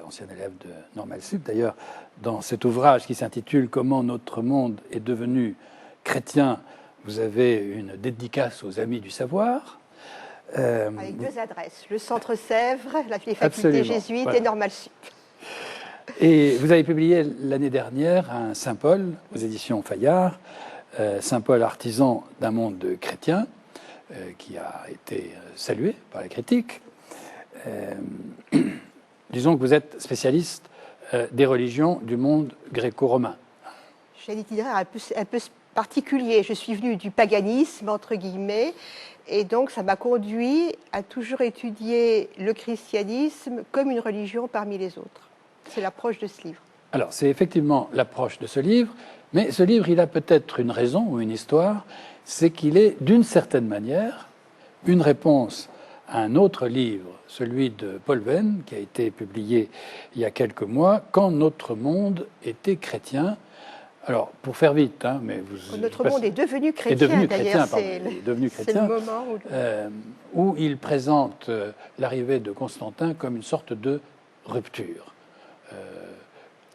ancienne élève de Normal Sup. D'ailleurs, dans cet ouvrage qui s'intitule « Comment notre monde est devenu chrétien », vous avez une dédicace aux Amis du Savoir. Avec deux adresses, le Centre Sèvres, la faculté jésuite et Normal Sup. Et vous avez publié l'année dernière un Saint-Paul aux éditions Fayard, Saint-Paul artisan d'un monde chrétien, qui a été salué par la critique. Disons que vous êtes spécialiste des religions du monde gréco-romain. J'ai un itinéraire un peu particulier. Je suis venue du paganisme, entre guillemets, et donc ça m'a conduit à toujours étudier le christianisme comme une religion parmi les autres. C'est l'approche de ce livre. Alors, c'est effectivement l'approche de ce livre, mais ce livre, il a peut-être une raison ou une histoire, c'est qu'il est, d'une certaine manière, une réponse à un autre livre, celui de Paul Venn, qui a été publié il y a quelques mois, « Quand notre monde était chrétien ». Alors, pour faire vite, hein, mais vous... Notre monde est devenu chrétien, d'ailleurs. C'est le moment où il présente l'arrivée de Constantin comme une sorte de rupture.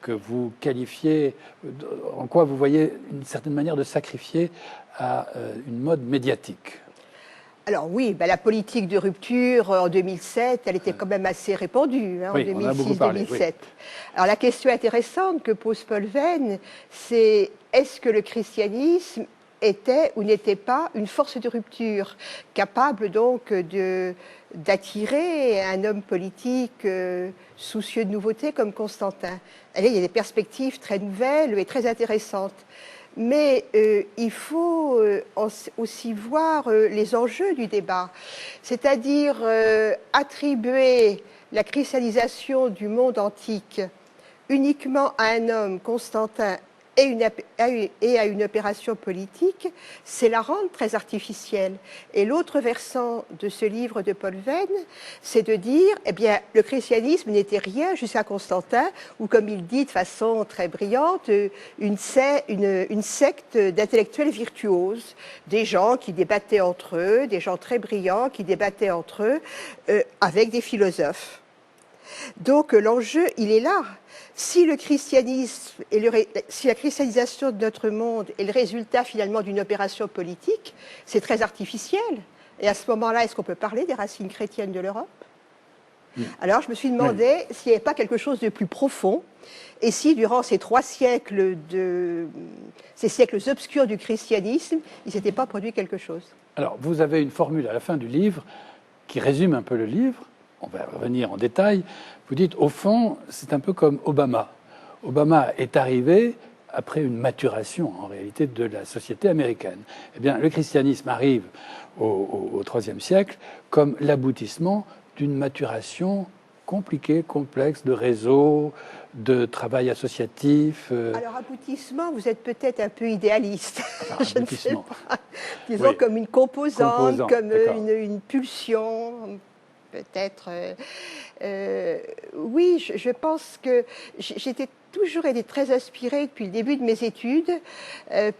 que vous qualifiez, en quoi vous voyez une certaine manière de sacrifier à une mode médiatique. Alors oui, la politique de rupture en 2007, elle était quand même assez répandue, hein, Oui, en on a beaucoup parlé, 2006-2007. oui. Alors la question intéressante que pose Paul Venn, c'est est-ce que le christianisme était ou n'était pas une force de rupture, capable donc d'attirer un homme politique soucieux de nouveauté comme Constantin. Allez, il y a des perspectives très nouvelles et très intéressantes. Mais il faut aussi voir les enjeux du débat, c'est-à-dire attribuer la christianisation du monde antique uniquement à un homme, Constantin, et à une opération politique, c'est la rendre très artificielle. Et l'autre versant de ce livre de Paul Venn, c'est de dire, eh bien, le christianisme n'était rien jusqu'à Constantin, ou comme il dit de façon très brillante, une secte d'intellectuels virtuoses, des gens qui débattaient entre eux, des gens très brillants qui débattaient entre eux, avec des philosophes. Donc l'enjeu, il est là. Si le christianisme si la christianisation de notre monde est le résultat finalement d'une opération politique, c'est très artificiel. Et à ce moment-là, est-ce qu'on peut parler des racines chrétiennes de l'Europe ? Alors je me suis demandé s'il n'y avait pas quelque chose de plus profond, et si durant ces ces siècles obscurs du christianisme, il ne s'était pas produit quelque chose. Alors, vous avez une formule à la fin du livre qui résume un peu le livre. On va revenir en détail. Vous dites, au fond, c'est un peu comme Obama. Obama est arrivé après une maturation, en réalité, de la société américaine. Eh bien, le christianisme arrive au IIIe siècle comme l'aboutissement d'une maturation compliquée, complexe, de réseaux, de travail associatif. Alors, aboutissement, vous êtes peut-être un peu idéaliste. Enfin, je ne sais pas. Disons Oui. comme une composante, comme d'accord. une pulsion. Peut-être. Oui, je pense que j'étais toujours été très inspirée depuis le début de mes études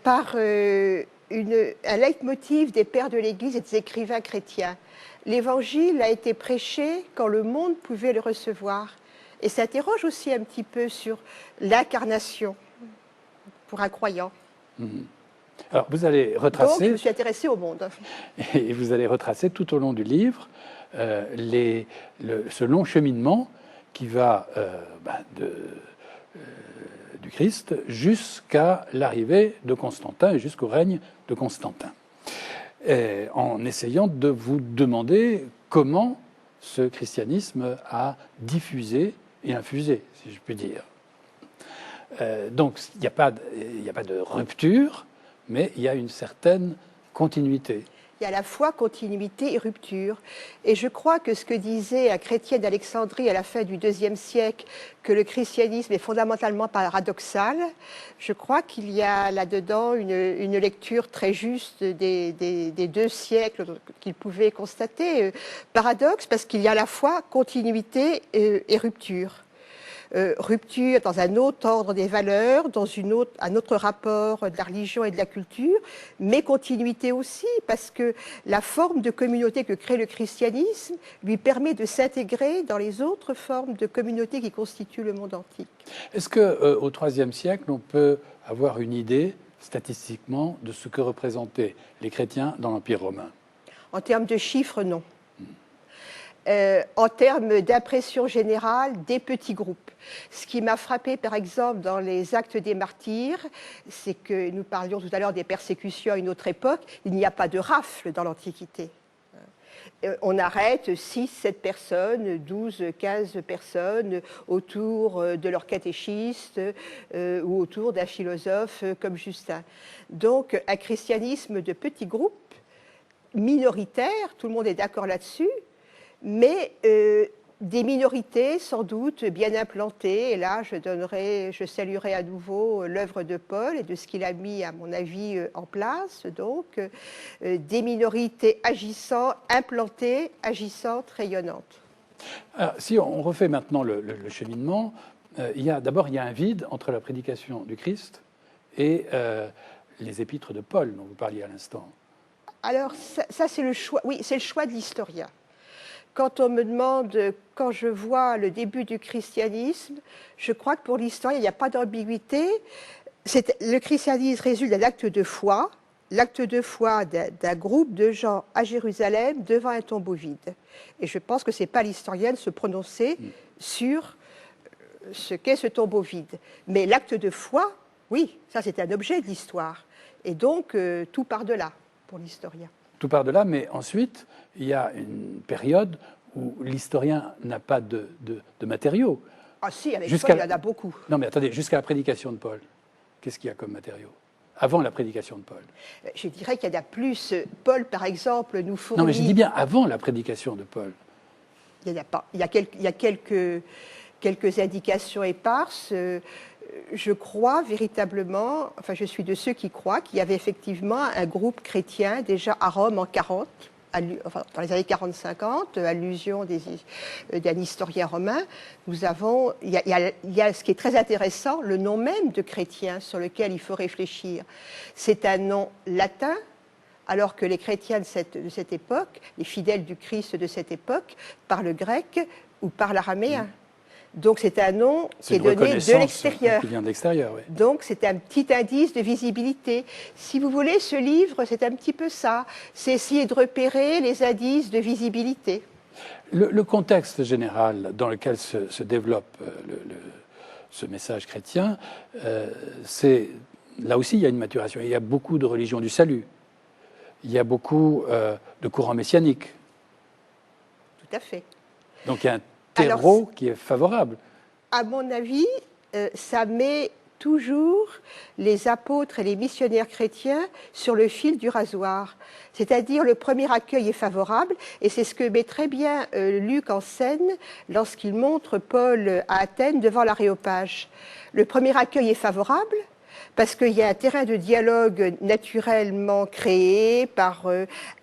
par un leitmotiv des pères de l'Église et des écrivains chrétiens. L'Évangile a été prêché quand le monde pouvait le recevoir. Et ça interroge aussi un petit peu sur l'incarnation pour un croyant. Alors, vous allez retracer... Donc, je me suis intéressée au monde. Et vous allez retracer tout au long du livre ce long cheminement qui va du Christ jusqu'à l'arrivée de Constantin et jusqu'au règne de Constantin. En essayant de vous demander comment ce christianisme a diffusé et infusé, si je puis dire. Donc, il n'y a pas de rupture, mais il y a une certaine continuité. Il y a à la fois continuité et rupture. Et je crois que ce que disait un chrétien d'Alexandrie à la fin du IIe siècle, que le christianisme est fondamentalement paradoxal, je crois qu'il y a là-dedans une lecture très juste des 2 siècles qu'il pouvait constater. Paradoxe parce qu'il y a à la fois continuité et rupture. Rupture dans un autre ordre des valeurs, dans un autre rapport de la religion et de la culture, mais continuité aussi, parce que la forme de communauté que crée le christianisme lui permet de s'intégrer dans les autres formes de communauté qui constituent le monde antique. Est-ce qu'au IIIe siècle, on peut avoir une idée, statistiquement, de ce que représentaient les chrétiens dans l'Empire romain ? En termes de chiffres, non. En termes d'impression générale, des petits groupes. Ce qui m'a frappé, par exemple, dans les Actes des Martyrs, c'est que nous parlions tout à l'heure des persécutions à une autre époque, il n'y a pas de rafle dans l'Antiquité. On arrête 6, 7 personnes, 12, 15 personnes autour de leur catéchiste ou autour d'un philosophe comme Justin. Donc, un christianisme de petits groupes, minoritaire, tout le monde est d'accord là-dessus, mais des minorités sans doute bien implantées. Et là, je saluerai à nouveau l'œuvre de Paul et de ce qu'il a mis, à mon avis, en place. Donc, des minorités implantées, agissantes, rayonnantes. Alors, si on refait maintenant le cheminement, d'abord, il y a un vide entre la prédication du Christ et les épîtres de Paul dont vous parliez à l'instant. Alors, ça c'est le choix. Oui, c'est le choix de l'historien. quand on me demande, quand je vois le début du christianisme, je crois que pour l'historien, il n'y a pas d'ambiguïté. Le christianisme résulte d'un acte de foi, l'acte de foi d'un groupe de gens à Jérusalem devant un tombeau vide. Et je pense que ce n'est pas l'historien de se prononcer sur ce qu'est ce tombeau vide. Mais l'acte de foi, oui, ça c'est un objet de l'histoire. Et donc, tout part de là pour l'historien. Tout part de là, mais ensuite, il y a une période où l'historien n'a pas de matériaux. Ah si, avec Paul, il y en a beaucoup. Non, mais attendez, jusqu'à la prédication de Paul, qu'est-ce qu'il y a comme matériaux? Avant la prédication de Paul. Je dirais qu'il y en a plus. Paul, par exemple, nous fournit... Non, mais je dis bien avant la prédication de Paul. Il n'y en a pas. Il y a quelques indications éparses. Je crois véritablement, enfin je suis de ceux qui croient qu'il y avait effectivement un groupe chrétien déjà à Rome en 40, dans les années 40-50, allusion d'un historien romain. Il y a ce qui est très intéressant, le nom même de chrétien sur lequel il faut réfléchir. C'est un nom latin, alors que les chrétiens de cette époque, les fidèles du Christ de cette époque, parlent grec ou parlent araméen. Donc c'est un nom qui est donné de l'extérieur. Qui vient de l'extérieur, oui. Donc c'est un petit indice de visibilité. Si vous voulez, ce livre, c'est un petit peu ça. C'est essayer de repérer les indices de visibilité. Le contexte général dans lequel se développe ce message chrétien, c'est là aussi il y a une maturation. Il y a beaucoup de religions du salut. Il y a beaucoup de courants messianiques. Tout à fait. Donc il y a un terreau qui est favorable. À mon avis, ça met toujours les apôtres et les missionnaires chrétiens sur le fil du rasoir. C'est-à-dire le premier accueil est favorable, et c'est ce que met très bien Luc en scène lorsqu'il montre Paul à Athènes devant l'Aréopage. Le premier accueil est favorable, parce qu'il y a un terrain de dialogue naturellement créé par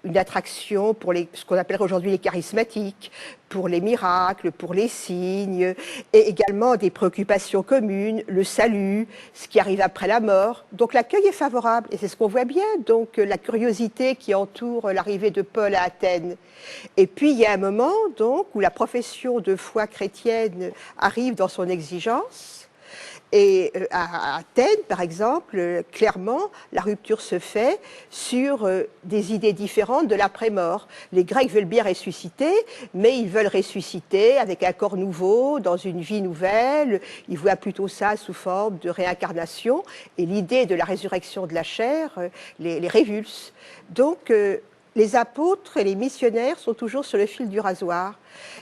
une attraction pour ce qu'on appellerait aujourd'hui les charismatiques, pour les miracles, pour les signes, et également des préoccupations communes, le salut, ce qui arrive après la mort. Donc l'accueil est favorable, et c'est ce qu'on voit bien, donc la curiosité qui entoure l'arrivée de Paul à Athènes. Et puis il y a un moment donc où la profession de foi chrétienne arrive dans son exigence. Et à Athènes, par exemple, clairement, la rupture se fait sur des idées différentes de l'après-mort. Les Grecs veulent bien ressusciter, mais ils veulent ressusciter avec un corps nouveau, dans une vie nouvelle. Ils voient plutôt ça sous forme de réincarnation. Et l'idée de la résurrection de la chair les révulse. Donc, les apôtres et les missionnaires sont toujours sur le fil du rasoir.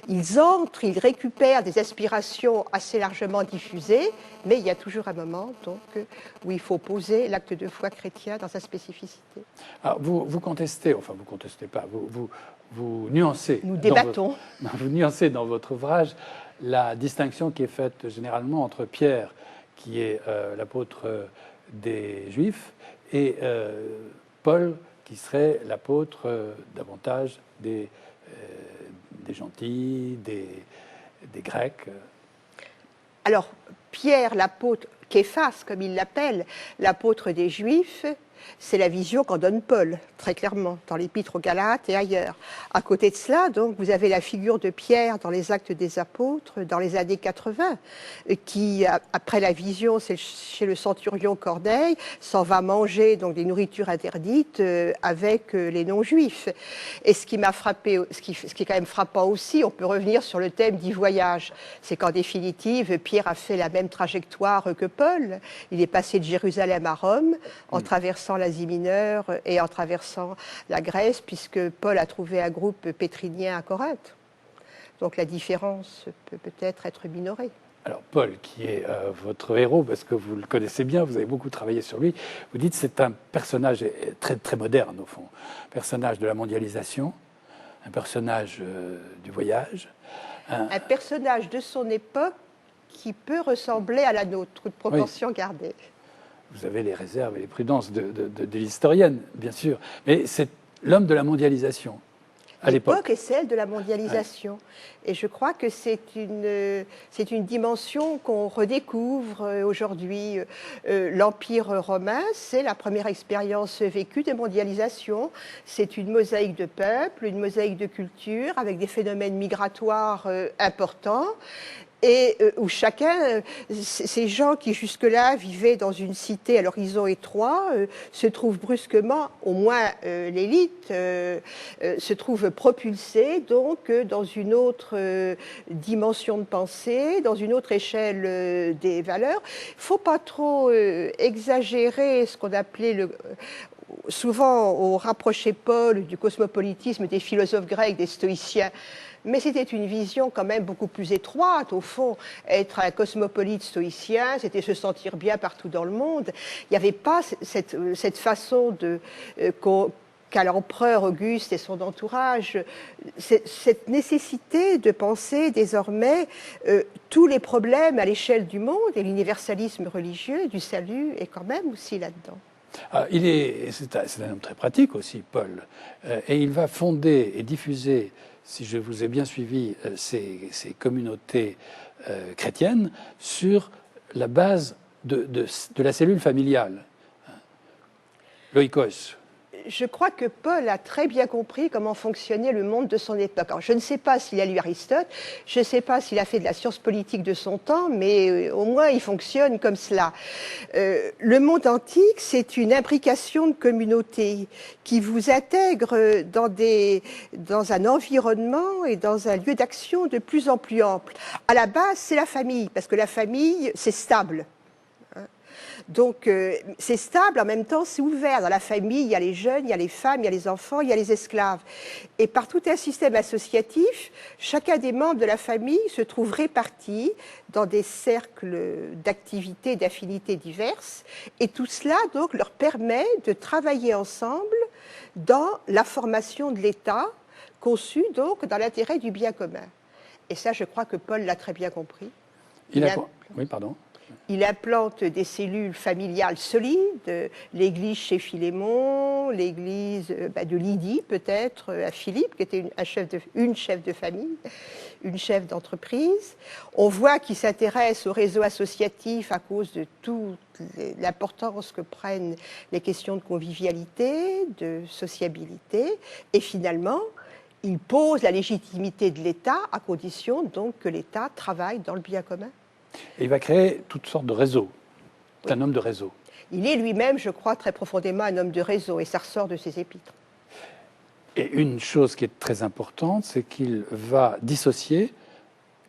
Ils entrent, ils récupèrent des aspirations assez largement diffusées, mais il y a toujours un moment donc, où il faut poser l'acte de foi chrétien dans sa spécificité. Alors, vous contestez, enfin vous contestez pas, vous nuancez. Nous débattons. Vous nuancez dans votre ouvrage la distinction qui est faite généralement entre Pierre, qui est l'apôtre des Juifs, et Paul, qui serait l'apôtre davantage des gentils, des Grecs. Alors, Pierre, l'apôtre, Képhas, comme il l'appelle, l'apôtre des Juifs, c'est la vision qu'en donne Paul, très clairement, dans l'Épître aux Galates et ailleurs. À côté de cela, donc, vous avez la figure de Pierre dans les Actes des Apôtres, dans les années 80, qui, après la vision, c'est chez le centurion Corneille, s'en va manger donc des nourritures interdites avec les non-juifs. Et ce qui m'a frappé, ce qui est quand même frappant aussi, on peut revenir sur le thème du voyage, c'est qu'en définitive, Pierre a fait la même trajectoire que Paul. Il est passé de Jérusalem à Rome, en traversant l'Asie mineure et en traversant la Grèce, puisque Paul a trouvé un groupe pétrinien à Corinthe. Donc la différence peut peut-être être minorée. Alors Paul, qui est votre héros, parce que vous le connaissez bien, vous avez beaucoup travaillé sur lui, vous dites que c'est un personnage très, très moderne au fond. Un personnage de la mondialisation, un personnage du voyage. Un personnage de son époque qui peut ressembler à la nôtre, de proportion gardée. Vous avez les réserves et les prudences de l'historienne, bien sûr, mais c'est l'homme de la mondialisation. l'époque est celle de la mondialisation. Ouais. Et je crois que c'est une dimension qu'on redécouvre aujourd'hui. L'Empire romain, c'est la première expérience vécue de mondialisation. C'est une mosaïque de peuples, une mosaïque de cultures, avec des phénomènes migratoires importants. Et où chacun, ces gens qui jusque-là vivaient dans une cité à l'horizon étroit, se trouvent brusquement, au moins l'élite, se trouve propulsée donc dans une autre dimension de pensée, dans une autre échelle des valeurs. Il ne faut pas trop exagérer ce qu'on appelait souvent on rapprochait Paul du cosmopolitisme des philosophes grecs, des stoïciens. Mais c'était une vision quand même beaucoup plus étroite. Au fond, être un cosmopolite stoïcien, c'était se sentir bien partout dans le monde. Il n'y avait pas cette façon qu'a l'empereur Auguste et son entourage, cette nécessité de penser désormais tous les problèmes à l'échelle du monde, et l'universalisme religieux du salut est quand même aussi là-dedans. C'est un homme très pratique aussi, Paul, et il va fonder et diffuser, si je vous ai bien suivi, ces communautés chrétiennes sur la base de la cellule familiale. L'oikos. Je crois que Paul a très bien compris comment fonctionnait le monde de son époque. Alors, je ne sais pas s'il a lu Aristote, je ne sais pas s'il a fait de la science politique de son temps, mais au moins il fonctionne comme cela. Le monde antique, c'est une imbrication de communautés qui vous intègre dans un environnement et dans un lieu d'action de plus en plus ample. À la base, c'est la famille, parce que la famille, c'est stable. Donc, c'est stable, en même temps, c'est ouvert. Dans la famille, il y a les jeunes, il y a les femmes, il y a les enfants, il y a les esclaves. Et par tout un système associatif, chacun des membres de la famille se trouve réparti dans des cercles d'activités, d'affinités diverses. Et tout cela, donc, leur permet de travailler ensemble dans la formation de l'État, conçu, donc, dans l'intérêt du bien commun. Et ça, je crois que Paul l'a très bien compris. Oui, pardon. Il implante des cellules familiales solides, l'église chez Philémon, l'église de Lydie peut-être, à Philippe, qui était une chef de famille, une chef d'entreprise. On voit qu'il s'intéresse au réseau associatif à cause de toute l'importance que prennent les questions de convivialité, de sociabilité. Et finalement, il pose la légitimité de l'État à condition donc que l'État travaille dans le bien commun. Et il va créer toutes sortes de réseaux. C'est un homme de réseau. Il est lui-même, je crois, très profondément un homme de réseau, et ça ressort de ses épîtres. Et une chose qui est très importante, c'est qu'il va dissocier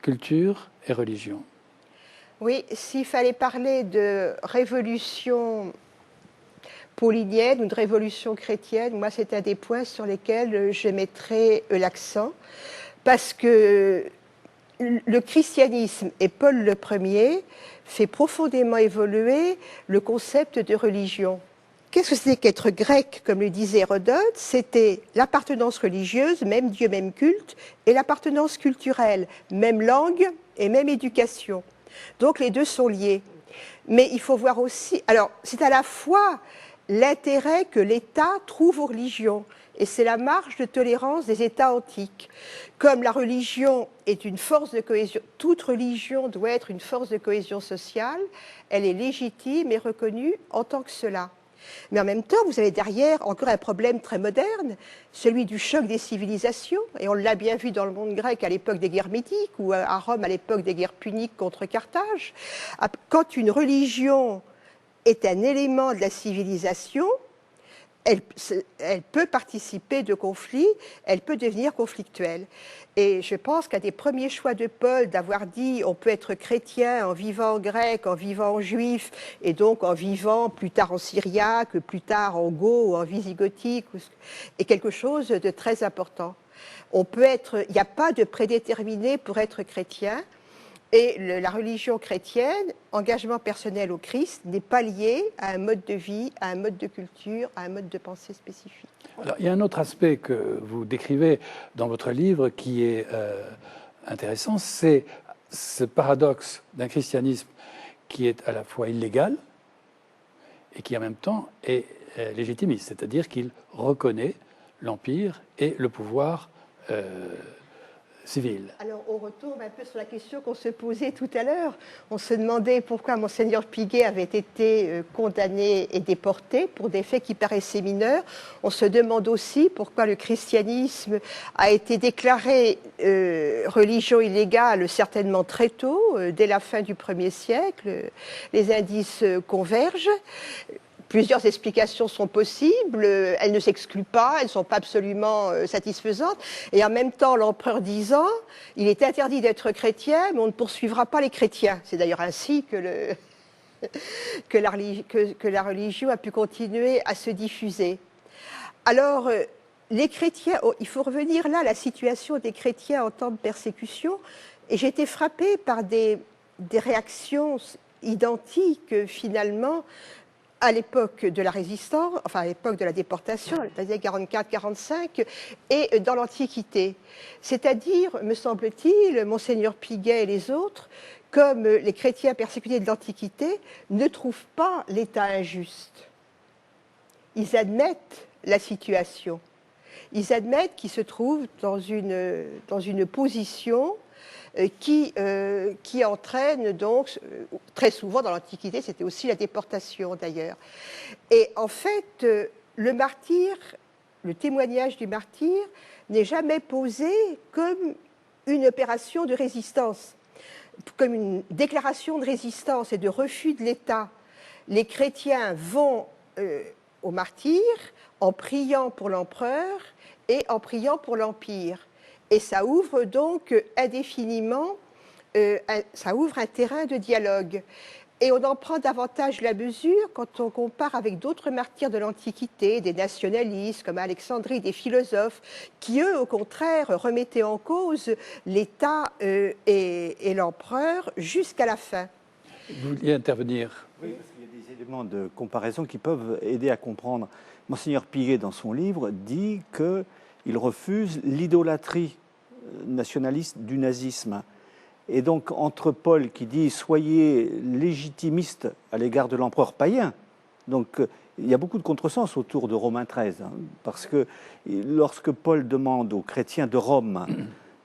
culture et religion. Oui, s'il fallait parler de révolution paulinienne ou de révolution chrétienne, moi, c'est un des points sur lesquels je mettrais l'accent, parce que le christianisme et Paul Ier fait profondément évoluer le concept de religion. Qu'est-ce que c'était qu'être grec, comme le disait Hérodote? C'était l'appartenance religieuse, même Dieu, même culte, et l'appartenance culturelle, même langue et même éducation. Donc les deux sont liés. Mais il faut voir aussi... Alors, c'est à la fois l'intérêt que l'État trouve aux religions, et c'est la marge de tolérance des États antiques. Comme la religion est une force de cohésion, toute religion doit être une force de cohésion sociale, elle est légitime et reconnue en tant que cela. Mais en même temps, vous avez derrière encore un problème très moderne, celui du choc des civilisations, et on l'a bien vu dans le monde grec à l'époque des guerres médiques, ou à Rome à l'époque des guerres puniques contre Carthage. Quand une religion est un élément de la civilisation, elle peut participer de conflits, elle peut devenir conflictuelle. Et je pense qu'un des premiers choix de Paul d'avoir dit on peut être chrétien en vivant en grec, en vivant en juif, et donc en vivant plus tard en syriaque, plus tard en goth ou en visigothique, est quelque chose de très important. Il n'y a pas de prédéterminé pour être chrétien. Et la religion chrétienne, engagement personnel au Christ, n'est pas lié à un mode de vie, à un mode de culture, à un mode de pensée spécifique. Alors, il y a un autre aspect que vous décrivez dans votre livre qui est intéressant, c'est ce paradoxe d'un christianisme qui est à la fois illégal et qui en même temps est légitimiste, c'est-à-dire qu'il reconnaît l'empire et le pouvoir civile. Alors, on retombe un peu sur la question qu'on se posait tout à l'heure. On se demandait pourquoi Monseigneur Piguet avait été condamné et déporté pour des faits qui paraissaient mineurs. On se demande aussi pourquoi le christianisme a été déclaré religion illégale certainement très tôt, dès la fin du 1er siècle. Les indices convergent. Plusieurs explications sont possibles, elles ne s'excluent pas, elles ne sont pas absolument satisfaisantes. Et en même temps, l'empereur disant, il est interdit d'être chrétien, mais on ne poursuivra pas les chrétiens. C'est d'ailleurs ainsi que, que la religion a pu continuer à se diffuser. Alors, les chrétiens, il faut revenir là à la situation des chrétiens en temps de persécution. Et j'ai été frappée par des réactions identiques, finalement, à l'époque de la résistance, enfin à l'époque de la déportation, les années 44-45, et dans l'Antiquité. C'est-à-dire, me semble-t-il, Monseigneur Piguet et les autres, comme les chrétiens persécutés de l'Antiquité, ne trouvent pas l'État injuste. Ils admettent la situation. Ils admettent qu'ils se trouvent dans une position qui entraîne donc, très souvent dans l'Antiquité, c'était aussi la déportation d'ailleurs. Et en fait, le martyr, le témoignage du martyr n'est jamais posé comme une opération de résistance, comme une déclaration de résistance et de refus de l'État. Les chrétiens vont au martyr en priant pour l'empereur et en priant pour l'Empire. Et ça ouvre donc indéfiniment, ça ouvre un terrain de dialogue. Et on en prend davantage la mesure quand on compare avec d'autres martyrs de l'Antiquité, des nationalistes comme Alexandrie, des philosophes, qui eux, au contraire, remettaient en cause l'État et l'empereur jusqu'à la fin. Vous vouliez intervenir? Oui, parce qu'il y a des éléments de comparaison qui peuvent aider à comprendre. Monseigneur Piguet, dans son livre, dit qu'il refuse l'idolâtrie nationaliste du nazisme. Et donc, entre Paul qui dit « soyez légitimiste à l'égard de l'empereur païen », donc il y a beaucoup de contresens autour de Romains XIII, parce que lorsque Paul demande aux chrétiens de Rome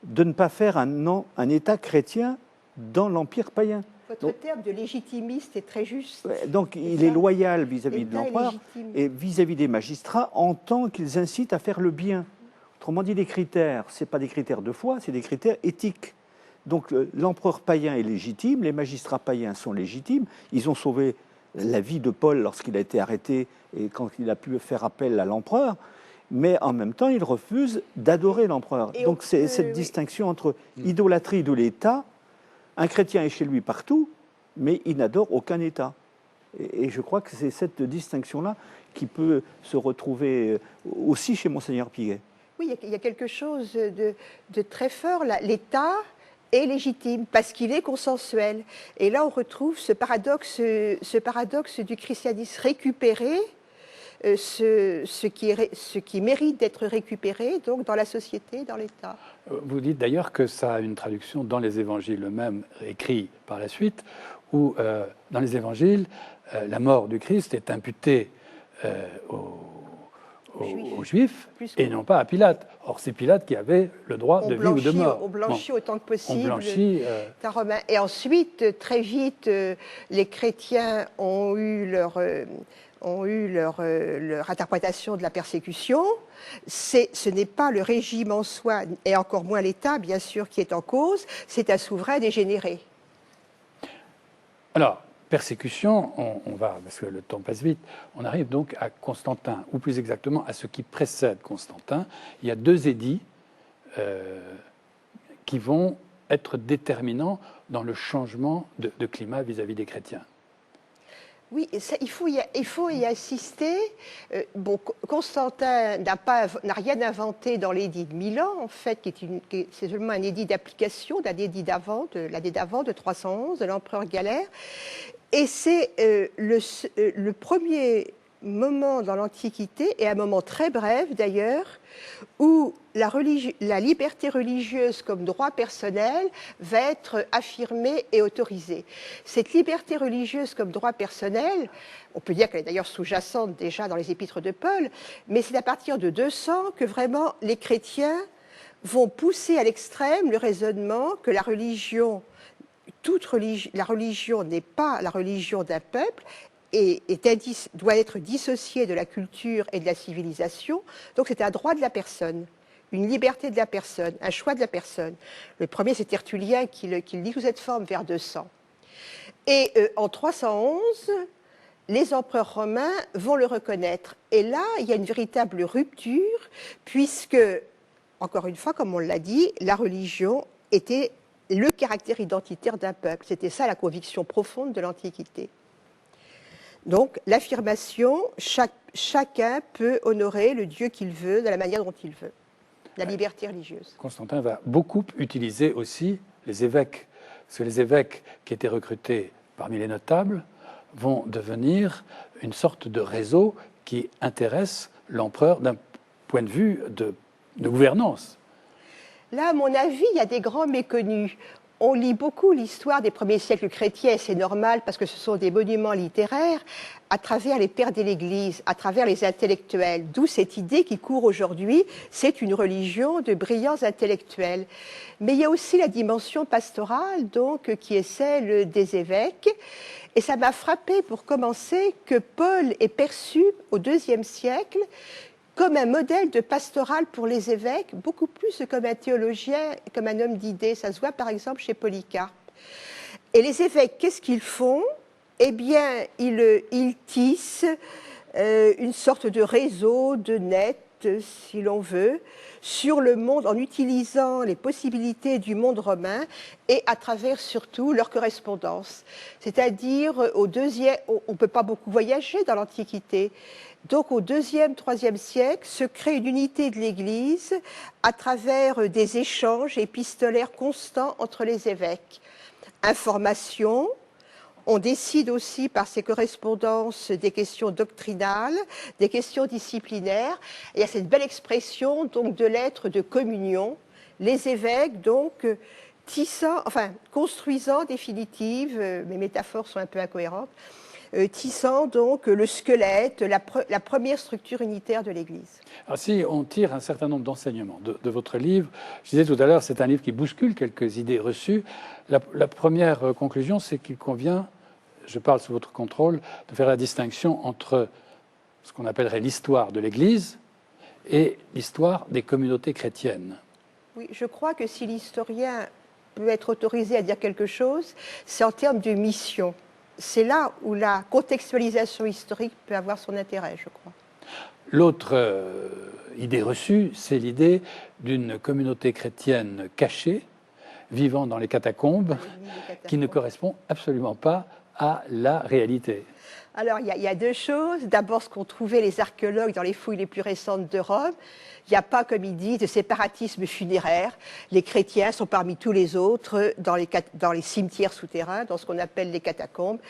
de ne pas faire un État chrétien dans l'empire païen. Votre terme de légitimiste est très juste. Donc il est loyal vis-à-vis de l'empereur et vis-à-vis des magistrats en tant qu'ils incitent à faire le bien. Autrement dit, les critères, ce n'est pas des critères de foi, c'est des critères éthiques. Donc l'empereur païen est légitime, les magistrats païens sont légitimes. Ils ont sauvé la vie de Paul lorsqu'il a été arrêté et quand il a pu faire appel à l'empereur. Mais en même temps, ils refusent d'adorer l'empereur. Donc c'est cette distinction entre idolâtrie de l'État. Un chrétien est chez lui partout, mais il n'adore aucun État. Et je crois que c'est cette distinction-là qui peut se retrouver aussi chez Monseigneur Piguet. Oui, il y a quelque chose de très fort là. L'État est légitime parce qu'il est consensuel. Et là, on retrouve ce paradoxe du christianisme récupéré, ce qui mérite d'être récupéré donc dans la société, dans l'État. Vous dites d'ailleurs que ça a une traduction dans les évangiles eux-mêmes, écrits par la suite, où dans les évangiles, la mort du Christ est imputée aux Juifs et non pas à Pilate. Or, c'est Pilate qui avait le droit de vie ou de mort. On blanchit autant que possible. On blanchit. Romain. Et ensuite, très vite, les chrétiens ont eu leur interprétation de la persécution. Ce n'est pas le régime en soi, et encore moins l'État, bien sûr, qui est en cause, c'est un souverain dégénéré. Alors, persécution, on va, parce que le temps passe vite, on arrive donc à Constantin, ou plus exactement à ce qui précède Constantin. Il y a deux édits qui vont être déterminants dans le changement de climat vis-à-vis des chrétiens. Oui, ça, il faut y assister. Constantin n'a rien inventé dans l'édit de Milan, en fait, c'est seulement un édit d'application d'un édit l'année d'avant, de 311, de l'empereur Galère. Et c'est le premier moment dans l'Antiquité, et un moment très bref d'ailleurs, où la liberté religieuse comme droit personnel va être affirmée et autorisée. Cette liberté religieuse comme droit personnel, on peut dire qu'elle est d'ailleurs sous-jacente déjà dans les épîtres de Paul, mais c'est à partir de 200 que vraiment les chrétiens vont pousser à l'extrême le raisonnement que la religion n'est pas la religion d'un peuple et doit être dissociée de la culture et de la civilisation. Donc c'est un droit de la personne, une liberté de la personne, un choix de la personne. Le premier, c'est Tertullien qui le dit sous cette forme vers 200. Et en 311, les empereurs romains vont le reconnaître. Et là, il y a une véritable rupture, puisque, encore une fois, comme on l'a dit, la religion était le caractère identitaire d'un peuple. C'était ça la conviction profonde de l'Antiquité. Donc, l'affirmation, chacun peut honorer le Dieu qu'il veut, de la manière dont il veut. La liberté religieuse. Constantin va beaucoup utiliser aussi les évêques. Parce que les évêques qui étaient recrutés parmi les notables vont devenir une sorte de réseau qui intéresse l'empereur d'un point de vue de gouvernance. Là, à mon avis, il y a des grands méconnus. On lit beaucoup l'histoire des premiers siècles chrétiens, et c'est normal parce que ce sont des monuments littéraires, à travers les pères de l'Église, à travers les intellectuels. D'où cette idée qui court aujourd'hui, c'est une religion de brillants intellectuels. Mais il y a aussi la dimension pastorale, donc, qui est celle des évêques. Et ça m'a frappé, pour commencer, que Paul est perçu au IIe siècle comme un modèle de pastoral pour les évêques, beaucoup plus que comme un théologien, comme un homme d'idées. Ça se voit par exemple chez Polycarpe. Et les évêques, qu'est-ce qu'ils font? Eh bien, ils tissent une sorte de réseau, de net, si l'on veut, sur le monde, en utilisant les possibilités du monde romain et à travers surtout leur correspondance. C'est-à-dire, on ne peut pas beaucoup voyager dans l'Antiquité. Donc au IIe, IIIe siècle se crée une unité de l'Église à travers des échanges épistolaires constants entre les évêques. Information, on décide aussi par ces correspondances des questions doctrinales, des questions disciplinaires. Et il y a cette belle expression donc, de l'être de communion. Les évêques, donc, construisant définitive, mes métaphores sont un peu incohérentes, tissant donc le squelette, la première structure unitaire de l'Église. Alors si on tire un certain nombre d'enseignements de votre livre, je disais tout à l'heure, c'est un livre qui bouscule quelques idées reçues. La première conclusion, c'est qu'il convient, je parle sous votre contrôle, de faire la distinction entre ce qu'on appellerait l'histoire de l'Église et l'histoire des communautés chrétiennes. Oui, je crois que si l'historien peut être autorisé à dire quelque chose, c'est en termes de mission. C'est là où la contextualisation historique peut avoir son intérêt, je crois. L'autre idée reçue, c'est l'idée d'une communauté chrétienne cachée, vivant dans les catacombes, qui ne correspond absolument pas à la réalité. Alors, il y a deux choses. D'abord, ce qu'ont trouvé les archéologues dans les fouilles les plus récentes de Rome. Il n'y a pas, comme ils disent, de séparatisme funéraire. Les chrétiens sont parmi tous les autres dans les cimetières souterrains, dans ce qu'on appelle les catacombes.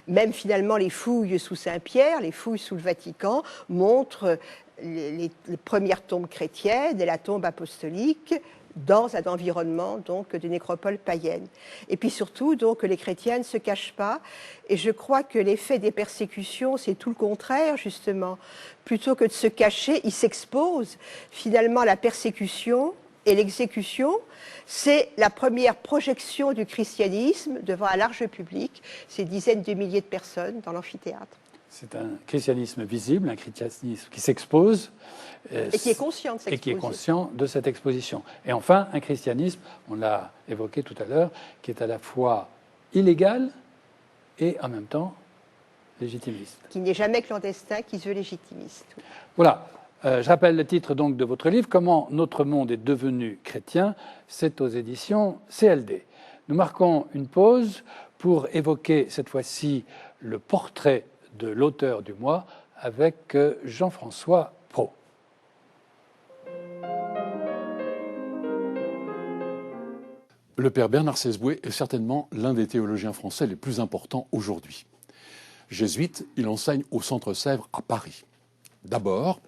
Même finalement, les fouilles sous Saint-Pierre, les fouilles sous le Vatican montrent les premières tombes chrétiennes et la tombe apostolique dans un environnement donc de nécropole païenne. Et puis surtout, donc, les chrétiens ne se cachent pas. Et je crois que l'effet des persécutions, c'est tout le contraire, justement. Plutôt que de se cacher, ils s'exposent. Finalement, la persécution et l'exécution, c'est la première projection du christianisme devant un large public, ces dizaines de milliers de personnes dans l'amphithéâtre. C'est un christianisme visible, un christianisme qui s'expose. Et qui est conscient de s'exposer. Et qui est conscient de cette exposition. Et enfin, un christianisme, on l'a évoqué tout à l'heure, qui est à la fois illégal et en même temps légitimiste. Qui n'est jamais clandestin, qui se veut légitimiste. Voilà. Je rappelle le titre donc de votre livre, Comment notre monde est devenu chrétien. C'est aux éditions CLD. Nous marquons une pause pour évoquer cette fois-ci le portrait de l'auteur du mois avec Jean-François Prault. Le père Bernard Sesboué est certainement l'un des théologiens français les plus importants aujourd'hui. Jésuite, il enseigne au Centre Sèvres à Paris. D'abord,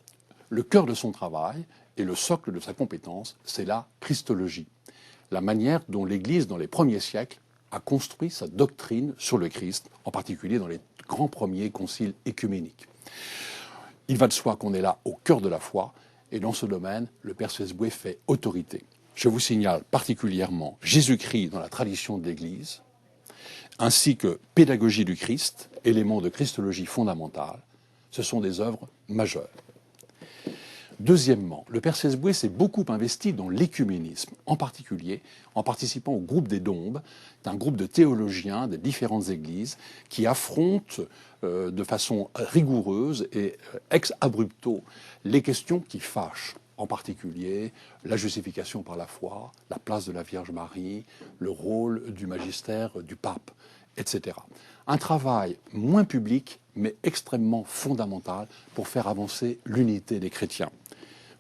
le cœur de son travail et le socle de sa compétence, c'est la christologie, la manière dont l'Église, dans les premiers siècles, a construit sa doctrine sur le Christ, en particulier dans les grands premiers conciles œcuméniques. Il va de soi qu'on est là au cœur de la foi, et dans ce domaine, le père Sesboué fait autorité. je vous signale particulièrement Jésus-Christ dans la tradition de l'Église, ainsi que Pédagogie du Christ, élément de christologie fondamentale. Ce sont des œuvres majeures. Deuxièmement, le père Sesboué s'est beaucoup investi dans l'écuménisme, en particulier en participant au groupe des Dombes, un groupe de théologiens des différentes églises qui affrontent de façon rigoureuse et ex abrupto les questions qui fâchent, en particulier la justification par la foi, la place de la Vierge Marie, le rôle du magistère du pape, etc. Un travail moins public, mais extrêmement fondamental pour faire avancer l'unité des chrétiens.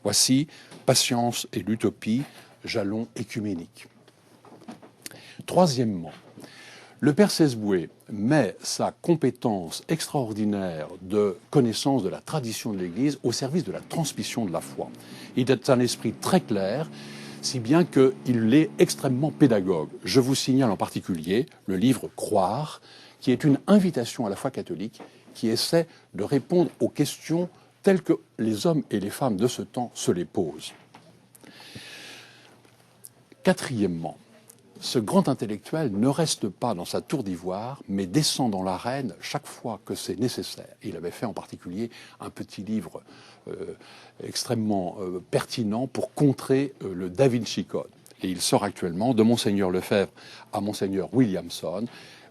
Voici Patience et l'utopie, jalon écuménique. Troisièmement, le père Sesboué met sa compétence extraordinaire de connaissance de la tradition de l'Église au service de la transmission de la foi. Il est un esprit très clair, si bien qu'il est extrêmement pédagogue. Je vous signale en particulier le livre « Croire », qui est une invitation à la foi catholique qui essaie de répondre aux questions telles que les hommes et les femmes de ce temps se les posent. Quatrièmement, ce grand intellectuel ne reste pas dans sa tour d'ivoire, mais descend dans l'arène chaque fois que c'est nécessaire. Il avait fait en particulier un petit livre extrêmement pertinent pour contrer le Da Vinci Code. Et il sort actuellement de Monseigneur Lefebvre à Monseigneur Williamson,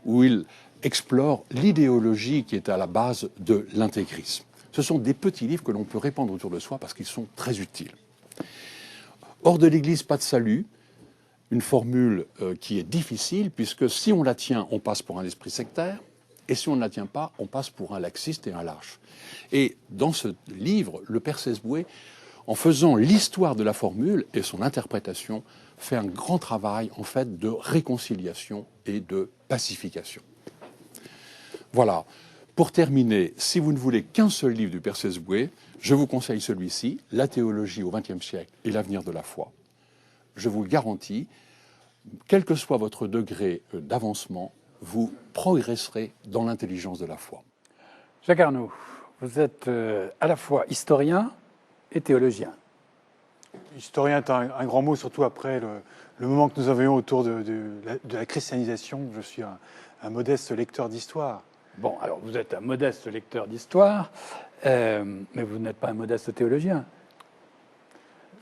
où il explore l'idéologie qui est à la base de l'intégrisme. Ce sont des petits livres que l'on peut répandre autour de soi parce qu'ils sont très utiles. Hors de l'Église, pas de salut. Une formule qui est difficile, puisque si on la tient, on passe pour un esprit sectaire, et si on ne la tient pas, on passe pour un laxiste et un lâche. Et dans ce livre, le père Sesboué, en faisant l'histoire de la formule et son interprétation, fait un grand travail en fait de réconciliation et de pacification. Voilà. Pour terminer, si vous ne voulez qu'un seul livre du père Sesboué, je vous conseille celui-ci, La théologie au XXe siècle et l'avenir de la foi. Je vous le garantis, quel que soit votre degré d'avancement, vous progresserez dans l'intelligence de la foi. Jacques Arnaud, vous êtes à la fois historien et théologien. Historien est un grand mot, surtout après le moment que nous avions autour de la christianisation. Je suis un modeste lecteur d'histoire. Bon, alors vous êtes un modeste lecteur d'histoire, mais vous n'êtes pas un modeste théologien.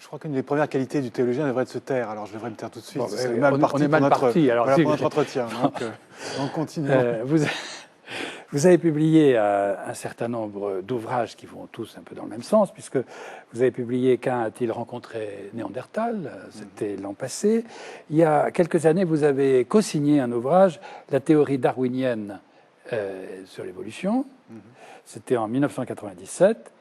Je crois qu'une des premières qualités du théologien devrait être de se taire. Alors je devrais me taire tout de suite. Bon, C'est on mal est mal parti. Alors, pour notre entretien. Donc continuons. Vous avez publié un certain nombre d'ouvrages qui vont tous un peu dans le même sens, puisque vous avez publié Qu'un a-t-il rencontré Néandertal, c'était l'an passé. Il y a quelques années, vous avez co-signé un ouvrage, La théorie darwinienne sur l'évolution. C'était en 1997.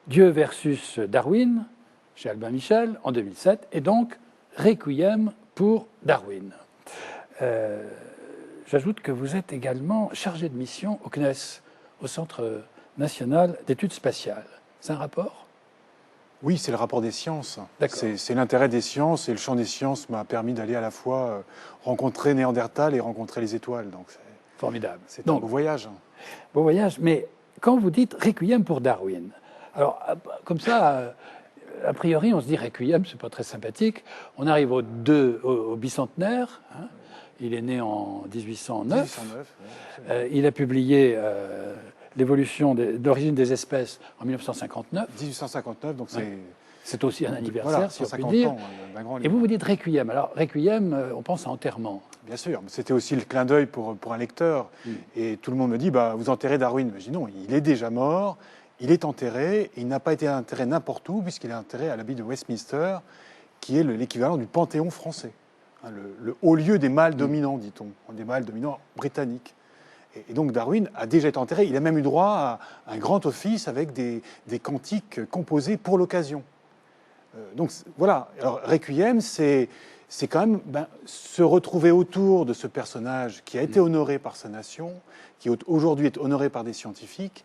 Dieu versus Darwin, chez Albin Michel, en 2007. Et donc, Requiem pour Darwin. J'ajoute que vous êtes également chargé de mission au CNES, au Centre national d'études spatiales. C'est un rapport ? Oui, c'est le rapport des sciences. D'accord. C'est l'intérêt des sciences, et le champ des sciences m'a permis d'aller à la fois rencontrer Néandertal et rencontrer les étoiles. Donc Formidable. C'est un beau voyage. Beau voyage, mais quand vous dites Requiem pour Darwin, alors comme ça, a priori, on se dit Requiem, c'est pas très sympathique. On arrive au bicentenaire. Hein. Il est né en 1809. Il a publié l'évolution d'origine des espèces en 1959. 1859, donc c'est aussi un anniversaire, voilà, si on peut 150 dire. ans d'un grand livre. Et vous dites Requiem. Alors, Requiem, on pense à enterrement. Bien sûr, mais c'était aussi le clin d'œil pour un lecteur. Et tout le monde me dit, vous enterrez Darwin. Je dis non, il est déjà mort, il est enterré, et il n'a pas été enterré n'importe où, puisqu'il est enterré à l'abbaye de Westminster, qui est l'équivalent du Panthéon français. Le haut lieu des mâles dominants, dit-on, des mâles dominants britanniques. Et donc Darwin a déjà été enterré. Il a même eu droit à un grand office avec des cantiques composés pour l'occasion. Donc voilà. Alors Requiem, c'est quand même se retrouver autour de ce personnage qui a été honoré par sa nation, qui aujourd'hui est honoré par des scientifiques.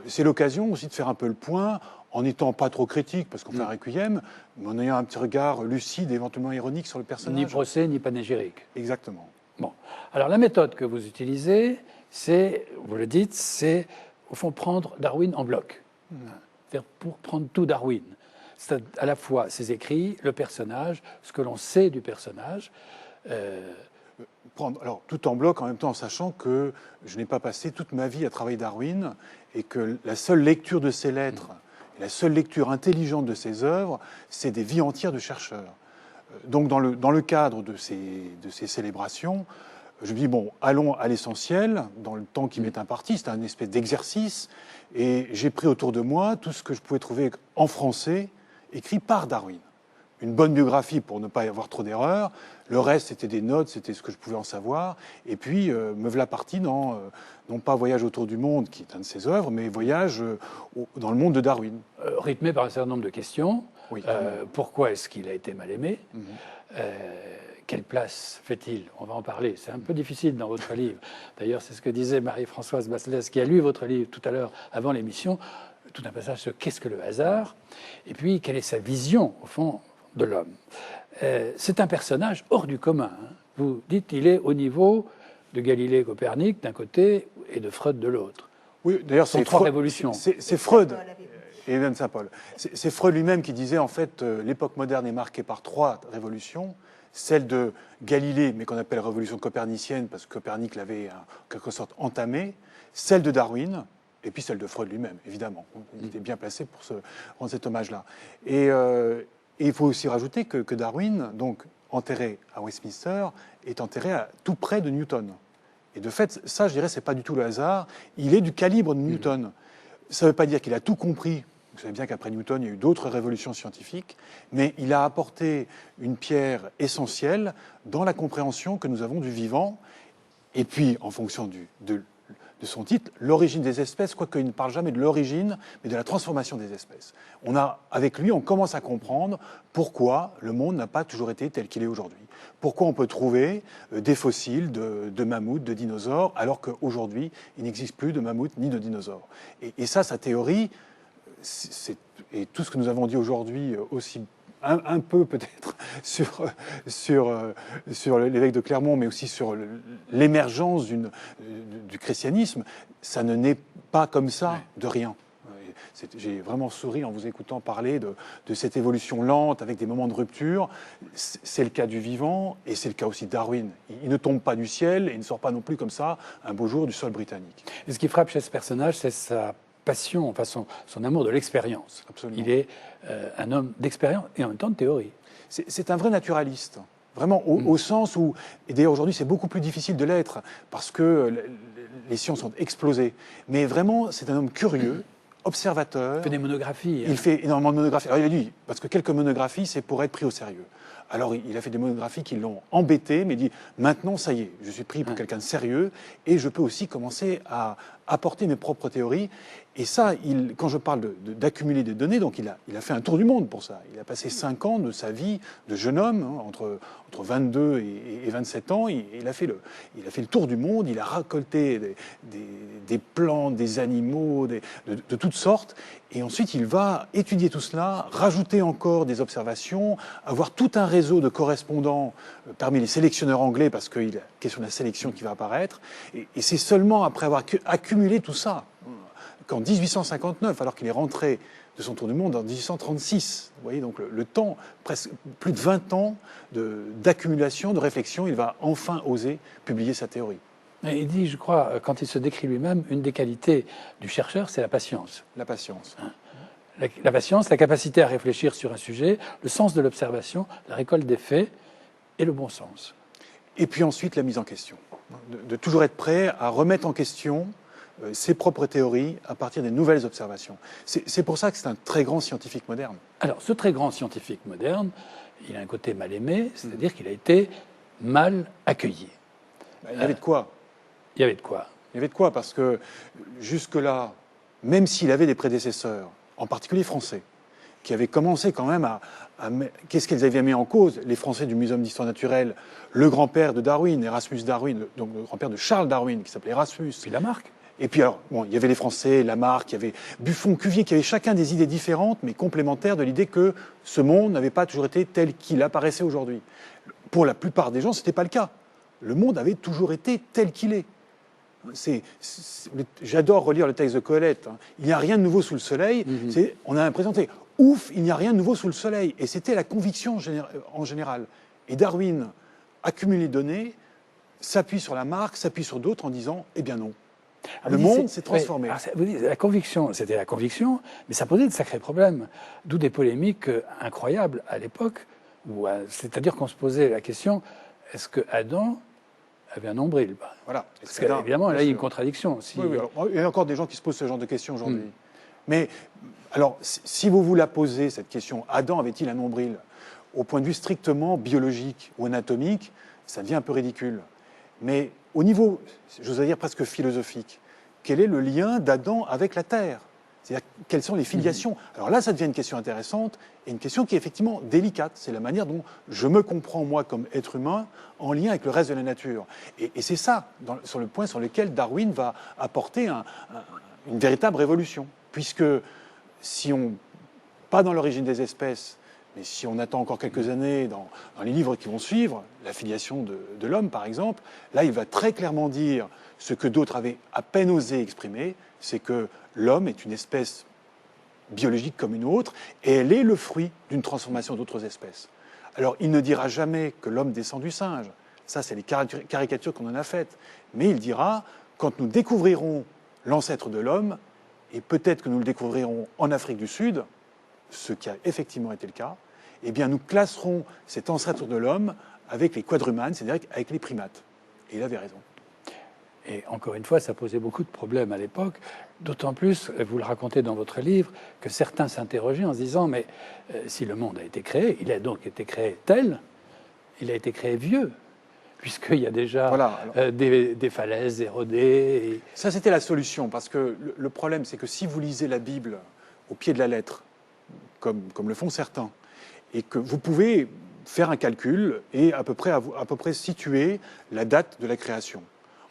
C'est l'occasion aussi de faire un peu le point, en n'étant pas trop critique, parce qu'on fait un Requiem, mais en ayant un petit regard lucide, éventuellement ironique sur le personnage. Ni procès, ni panégyrique. Exactement. Bon. Alors la méthode que vous utilisez, c'est, vous le dites, c'est au fond prendre Darwin en bloc. C'est-à-dire pour prendre tout Darwin. C'est à la fois ses écrits, le personnage, ce que l'on sait du personnage. Alors, tout en bloc, en même temps, en sachant que je n'ai pas passé toute ma vie à travailler Darwin et que la seule lecture de ses lettres, et la seule lecture intelligente de ses œuvres, c'est des vies entières de chercheurs. Donc, dans le cadre de ces célébrations, je me dis, bon, allons à l'essentiel, dans le temps qui m'est imparti, c'est un espèce d'exercice, et j'ai pris autour de moi tout ce que je pouvais trouver en français, écrit par Darwin. Une bonne biographie pour ne pas y avoir trop d'erreurs. Le reste, c'était des notes, c'était ce que je pouvais en savoir. Et puis, me voilà parti dans, non pas Voyage autour du monde, qui est un de ses œuvres, mais Voyage dans le monde de Darwin. Rythmé par un certain nombre de questions. Oui. Pourquoi est-ce qu'il a été mal aimé? Quelle place fait-il? On va en parler. C'est un peu difficile dans votre livre. D'ailleurs, c'est ce que disait Marie-Françoise Basselès, qui a lu votre livre tout à l'heure, avant l'émission. Tout un passage sur qu'est-ce que le hasard? Et puis, quelle est sa vision, au fond, de l'homme? C'est un personnage hors du commun. Hein. Vous dites qu'il est au niveau de Galilée et Copernic d'un côté et de Freud de l'autre. Oui, d'ailleurs, c'est trois révolutions. C'est Freud et Ibn Saint-Paul. C'est Freud lui-même qui disait, en fait, l'époque moderne est marquée par trois révolutions. Celle de Galilée, mais qu'on appelle révolution copernicienne, parce que Copernic l'avait en quelque sorte entamée. Celle de Darwin, et puis celle de Freud lui-même, évidemment. Il était bien placé pour rendre cet hommage-là. Et il faut aussi rajouter que Darwin, donc enterré à Westminster, est enterré tout près de Newton. Et de fait, ça, je dirais, c'est pas du tout le hasard. Il est du calibre de Newton. Ça ne veut pas dire qu'il a tout compris. Vous savez bien qu'après Newton, il y a eu d'autres révolutions scientifiques, mais il a apporté une pierre essentielle dans la compréhension que nous avons du vivant. Et puis, en fonction de son titre, l'origine des espèces, quoique il ne parle jamais de l'origine, mais de la transformation des espèces. Avec lui, on commence à comprendre pourquoi le monde n'a pas toujours été tel qu'il est aujourd'hui. Pourquoi on peut trouver des fossiles de mammouths, de dinosaures, alors qu'aujourd'hui, il n'existe plus de mammouths ni de dinosaures. Et ça, sa théorie, et tout ce que nous avons dit aujourd'hui aussi un peu peut-être sur l'évêque de Clermont, mais aussi sur l'émergence du christianisme, ça ne naît pas comme ça de rien. J'ai vraiment souri en vous écoutant parler de cette évolution lente avec des moments de rupture. C'est le cas du vivant et c'est le cas aussi de Darwin. Il ne tombe pas du ciel et il ne sort pas non plus comme ça un beau jour du sol britannique. Et ce qui frappe chez ce personnage, c'est sa passion, enfin son amour de l'expérience. Absolument. Il est un homme d'expérience et en même temps de théorie. C'est un vrai naturaliste, vraiment au sens où, et d'ailleurs aujourd'hui c'est beaucoup plus difficile de l'être parce que les sciences ont explosé, mais vraiment c'est un homme curieux, observateur. Il fait des monographies. Il fait énormément de monographies. Alors il a dit, parce que quelques monographies c'est pour être pris au sérieux. Alors il a fait des monographies qui l'ont embêté, mais il dit maintenant ça y est, je suis pris pour quelqu'un de sérieux et je peux aussi commencer à apporter mes propres théories. Et ça, quand je parle d'accumuler des données, donc il a fait un tour du monde pour ça. Il a passé 5 ans de sa vie de jeune homme, hein, entre 22 et 27 ans. Il a fait le tour du monde, il a récolté des plantes, des animaux, de toutes sortes. Et ensuite, il va étudier tout cela, rajouter encore des observations, avoir tout un réseau de correspondants parmi les sélectionneurs anglais, parce qu'il y a la question de la sélection qui va apparaître. Et c'est seulement après avoir accumulé tout ça qu'en 1859, alors qu'il est rentré de son tour du monde en 1836, vous voyez, donc le temps, presque plus de 20 ans d'accumulation, de réflexion, il va enfin oser publier sa théorie. Et il dit, je crois, quand il se décrit lui-même, une des qualités du chercheur, c'est la patience. La patience. La patience, la capacité à réfléchir sur un sujet, le sens de l'observation, la récolte des faits et le bon sens. Et puis ensuite, la mise en question. De toujours être prêt à remettre en question ses propres théories à partir des nouvelles observations. C'est pour ça que c'est un très grand scientifique moderne. Alors, ce très grand scientifique moderne, il a un côté mal aimé, c'est-à-dire qu'il a été mal accueilli. Il y avait de quoi. Il y avait de quoi. Il y avait de quoi, parce que jusque-là, même s'il avait des prédécesseurs, en particulier français, qui avaient commencé quand même qu'est-ce qu'ils avaient mis en cause? Les Français du Muséum d'histoire naturelle, le grand-père de Darwin, Erasmus Darwin, donc le grand-père de Charles Darwin, qui s'appelait Erasmus. Puis Lamarck. Et puis alors, bon, il y avait les Français, Lamarck, il y avait Buffon, Cuvier, qui avaient chacun des idées différentes, mais complémentaires de l'idée que ce monde n'avait pas toujours été tel qu'il apparaissait aujourd'hui. Pour la plupart des gens, ce n'était pas le cas. Le monde avait toujours été tel qu'il est. J'adore relire le texte de Colette. Il n'y a rien de nouveau sous le soleil. On a l'impression que ouf, il n'y a rien de nouveau sous le soleil. Et c'était la conviction en général. Et Darwin accumule les données, s'appuie sur Lamarck, s'appuie sur d'autres en disant « Eh bien non, le monde s'est transformé. » Vous dites, la conviction, c'était la conviction, mais ça posait de sacrés problèmes. D'où des polémiques incroyables à l'époque. C'est-à-dire qu'on se posait la question, est-ce que Adam avait un nombril? Voilà. Parce qu'évidemment, là, il y a une contradiction. Oui, oui, alors, il y a encore des gens qui se posent ce genre de questions aujourd'hui. Mais alors, si vous vous la posez, cette question, Adam avait-il un nombril? Au point de vue strictement biologique ou anatomique, ça devient un peu ridicule. Mais au niveau, j'oserais dire presque philosophique, quel est le lien d'Adam avec la Terre? C'est-à-dire, quelles sont les filiations? Alors là, ça devient une question intéressante et une question qui est effectivement délicate. C'est la manière dont je me comprends, moi, comme être humain, en lien avec le reste de la nature. Et c'est ça, sur le point sur lequel Darwin va apporter une véritable révolution. Puisque si on, pas dans l'origine des espèces, mais si on attend encore quelques années dans les livres qui vont suivre, la filiation de l'homme, par exemple, là, il va très clairement dire ce que d'autres avaient à peine osé exprimer, c'est que l'homme est une espèce biologique comme une autre, et elle est le fruit d'une transformation d'autres espèces. Alors, il ne dira jamais que l'homme descend du singe. Ça, c'est les caricatures qu'on en a faites. Mais il dira, quand nous découvrirons l'ancêtre de l'homme, et peut-être que nous le découvrirons en Afrique du Sud, ce qui a effectivement été le cas, eh bien, nous classerons cet ancêtre de l'homme avec les quadrumanes, c'est-à-dire avec les primates. Et il avait raison. Et encore une fois, ça posait beaucoup de problèmes à l'époque, d'autant plus, vous le racontez dans votre livre, que certains s'interrogeaient en se disant, mais si le monde a été créé, il a donc été créé tel, il a été créé vieux, puisqu'il y a déjà voilà, des falaises érodées. Ça, c'était la solution, parce que le problème, c'est que si vous lisez la Bible au pied de la lettre, comme le font certains, et que vous pouvez faire un calcul et à peu près situer la date de la création.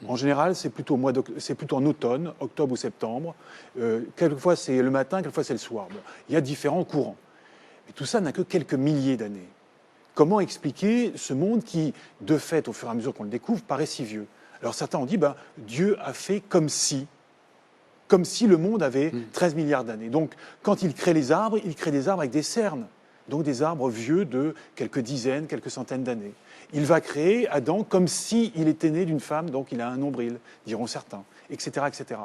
En général, c'est plutôt en automne, octobre ou septembre. Quelquefois, c'est le matin, quelquefois, c'est le soir. Bon, il y a différents courants. Mais tout ça n'a que quelques milliers d'années. Comment expliquer ce monde qui, de fait, au fur et à mesure qu'on le découvre, paraît si vieux? Alors certains ont dit, Dieu a fait comme si le monde avait 13 milliards d'années. Donc, quand il crée les arbres, il crée des arbres avec des cernes. Donc des arbres vieux de quelques dizaines, quelques centaines d'années. Il va créer Adam comme s'il était né d'une femme, donc il a un nombril, diront certains, etc. etc.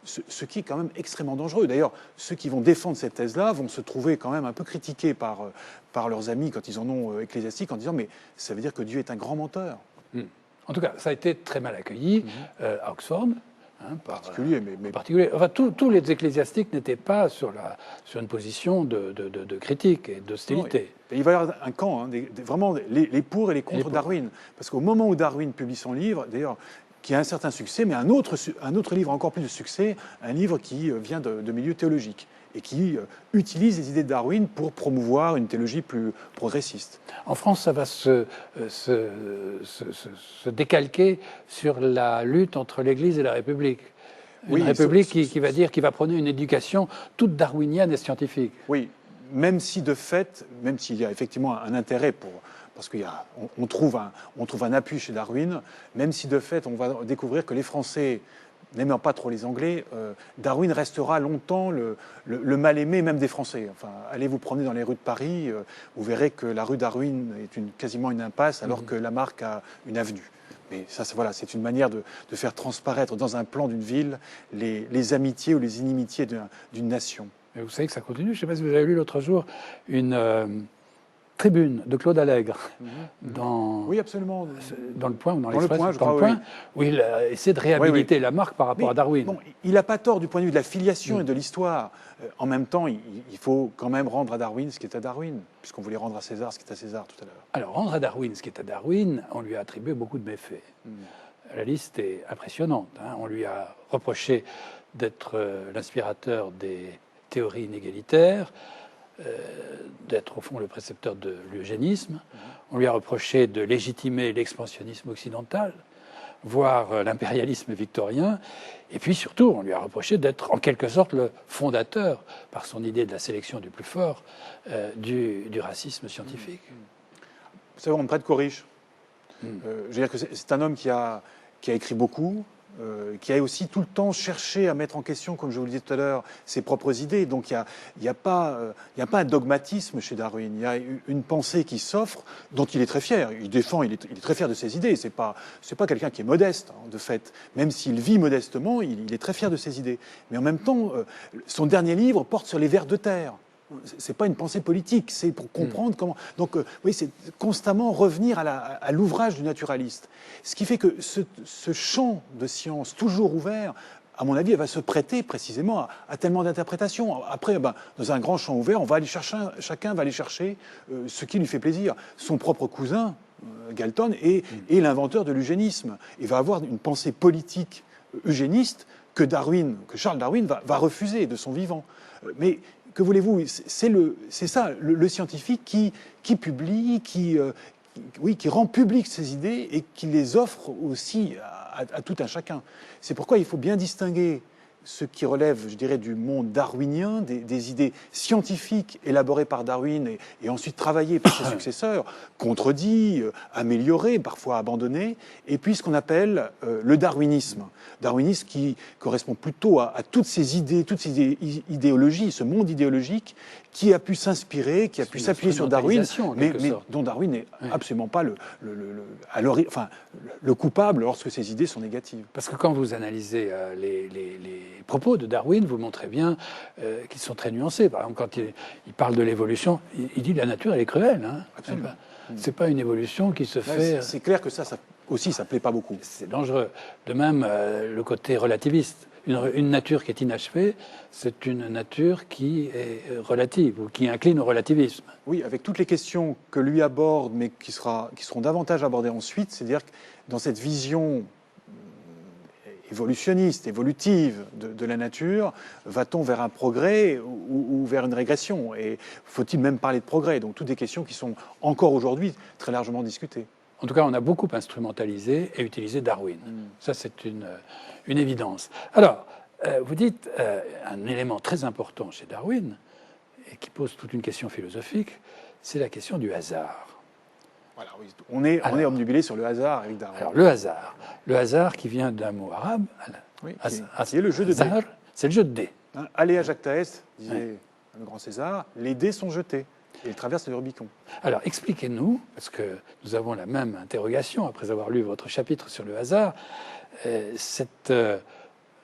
Ce qui est quand même extrêmement dangereux. D'ailleurs, ceux qui vont défendre cette thèse-là vont se trouver quand même un peu critiqués par leurs amis quand ils en ont ecclésiastiques en disant « mais ça veut dire que Dieu est un grand menteur ». En tout cas, ça a été très mal accueilli à Oxford. Particulier. Enfin, tous les ecclésiastiques n'étaient pas sur une position de critique et d'hostilité. Il va y avoir un camp, vraiment les pour et les contre Darwin. Parce qu'au moment où Darwin publie son livre, d'ailleurs, qui a un certain succès, mais un autre livre encore plus de succès, un livre qui vient de milieu théologique et qui utilise les idées de Darwin pour promouvoir une théologie plus progressiste. En France, ça va se décalquer sur la lutte entre l'Église et la République. Une République qui va dire, qui va prôner une éducation toute darwinienne et scientifique. Oui, même si de fait, même s'il y a effectivement un intérêt parce qu'on trouve un appui chez Darwin, même si de fait on va découvrir que les Français, n'aimant pas trop les Anglais, Darwin restera longtemps le mal-aimé même des Français. Enfin, allez vous promener dans les rues de Paris, vous verrez que la rue Darwin est quasiment une impasse, alors que Lamarck a une avenue. Mais ça, voilà, c'est une manière de faire transparaître dans un plan d'une ville les amitiés ou les inimitiés d'une nation. Mais vous savez que ça continue. Je ne sais pas si vous avez lu l'autre jour une tribune de Claude Allègre oui, absolument. dans Le Point ou dans Le Point, je crois, Point, où il essaie de réhabiliter Lamarck par rapport à Darwin. Bon, il n'a pas tort du point de vue de la filiation et de l'histoire. En même temps, il faut quand même rendre à Darwin ce qui est à Darwin, puisqu'on voulait rendre à César ce qui est à César tout à l'heure. Alors, rendre à Darwin ce qui est à Darwin, on lui a attribué beaucoup de méfaits. La liste est impressionnante. On lui a reproché d'être l'inspirateur des théories inégalitaires, d'être au fond le précepteur de l'eugénisme. On lui a reproché de légitimer l'expansionnisme occidental, voire l'impérialisme victorien. Et puis surtout, on lui a reproché d'être en quelque sorte le fondateur, par son idée de la sélection du plus fort, du racisme scientifique. Vous savez, on me prête Coriche. Je veux dire que c'est un homme qui a écrit beaucoup, qui a aussi tout le temps cherché à mettre en question, comme je vous le disais tout à l'heure, ses propres idées. Donc il n'y a pas un dogmatisme chez Darwin. Il y a une pensée qui s'offre, dont il est très fier. Il est très fier de ses idées. C'est pas quelqu'un qui est modeste, hein, de fait. Même s'il vit modestement, il est très fier de ses idées. Mais en même temps, son dernier livre porte sur les vers de terre. C'est pas une pensée politique, c'est pour comprendre comment. Donc, oui, c'est constamment revenir à l'ouvrage du naturaliste. Ce qui fait que ce champ de science toujours ouvert, à mon avis, elle va se prêter précisément à tellement d'interprétations. Après, dans un grand champ ouvert, chacun va aller chercher ce qui lui fait plaisir. Son propre cousin, Galton, est l'inventeur de l'eugénisme et va avoir une pensée politique eugéniste que Charles Darwin va refuser de son vivant. Mais que voulez-vous, c'est ça, le scientifique qui publie, qui rend publiques ses idées et qui les offre aussi à tout un chacun. C'est pourquoi il faut bien distinguer ce qui relève, je dirais, du monde darwinien, des idées scientifiques élaborées par Darwin et ensuite travaillées par ses successeurs, contredites, améliorées, parfois abandonnées, et puis ce qu'on appelle le darwinisme. Darwinisme qui correspond plutôt à toutes ces idéologies, ce monde idéologique qui a pu s'inspirer, qui a pu s'appuyer sur Darwin, mais dont Darwin n'est absolument pas le coupable lorsque ces idées sont négatives. Parce que quand vous analysez les propos de Darwin, vous montrez bien qu'ils sont très nuancés. Par exemple, quand il parle de l'évolution, il dit la nature, elle est cruelle. Hein. Absolument. C'est pas une évolution qui se fait... C'est clair que ça aussi, ça plaît pas beaucoup. C'est dangereux. De même, le côté relativiste. Une nature qui est inachevée, c'est une nature qui est relative ou qui incline au relativisme. Oui, avec toutes les questions que lui aborde, mais qui seront davantage abordées ensuite, c'est-à-dire que dans cette vision évolutionniste, évolutive de la nature, va-t-on vers un progrès ou vers une régression? Et faut-il même parler de progrès? Donc toutes des questions qui sont encore aujourd'hui très largement discutées. En tout cas, on a beaucoup instrumentalisé et utilisé Darwin. Ça, c'est une évidence. Alors, vous dites un élément très important chez Darwin, et qui pose toute une question philosophique, c'est la question du hasard. Voilà, oui. On est obnubilé sur le hasard avec Darwin. Alors, le hasard qui vient d'un mot arabe, qui est le jeu de dés. C'est le jeu de dés. Allez à Jacques-Taès, disait le grand César, les dés sont jetés. Et il traverse le Rubicon. Alors, expliquez-nous, parce que nous avons la même interrogation après avoir lu votre chapitre sur le hasard, cette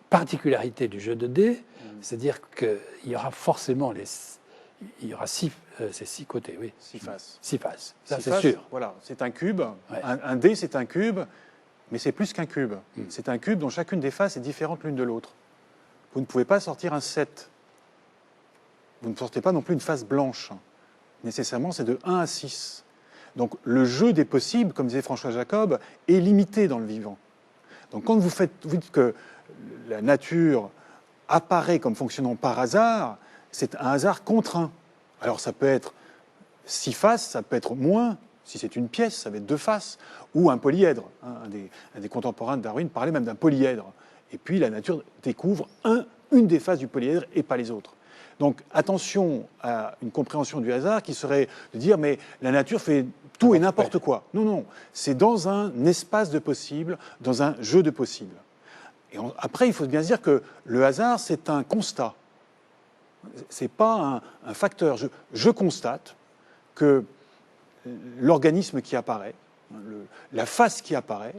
particularité du jeu de dés, c'est-à-dire qu'il y aura forcément ces six côtés, oui. Six faces. Six faces, ça Six c'est faces, sûr. Voilà, c'est un cube. Ouais. Un dé, c'est un cube, mais c'est plus qu'un cube. C'est un cube dont chacune des faces est différente l'une de l'autre. Vous ne pouvez pas sortir un 7. Vous ne sortez pas non plus une face blanche. Nécessairement, c'est de 1 à 6. Donc le jeu des possibles, comme disait François Jacob, est limité dans le vivant. Donc quand vous dites que la nature apparaît comme fonctionnant par hasard, c'est un hasard contraint. Alors ça peut être 6 faces, ça peut être moins. Si c'est une pièce, ça va être 2 faces. Ou un polyèdre. Un des contemporains de Darwin parlait même d'un polyèdre. Et puis la nature découvre une des faces du polyèdre et pas les autres. Donc attention à une compréhension du hasard qui serait de dire mais la nature fait tout et n'importe quoi. Non, non, c'est dans un espace de possible, dans un jeu de possible. Et après, il faut bien se dire que le hasard, c'est un constat. C'est pas un facteur. Je constate que l'organisme qui apparaît, la face qui apparaît,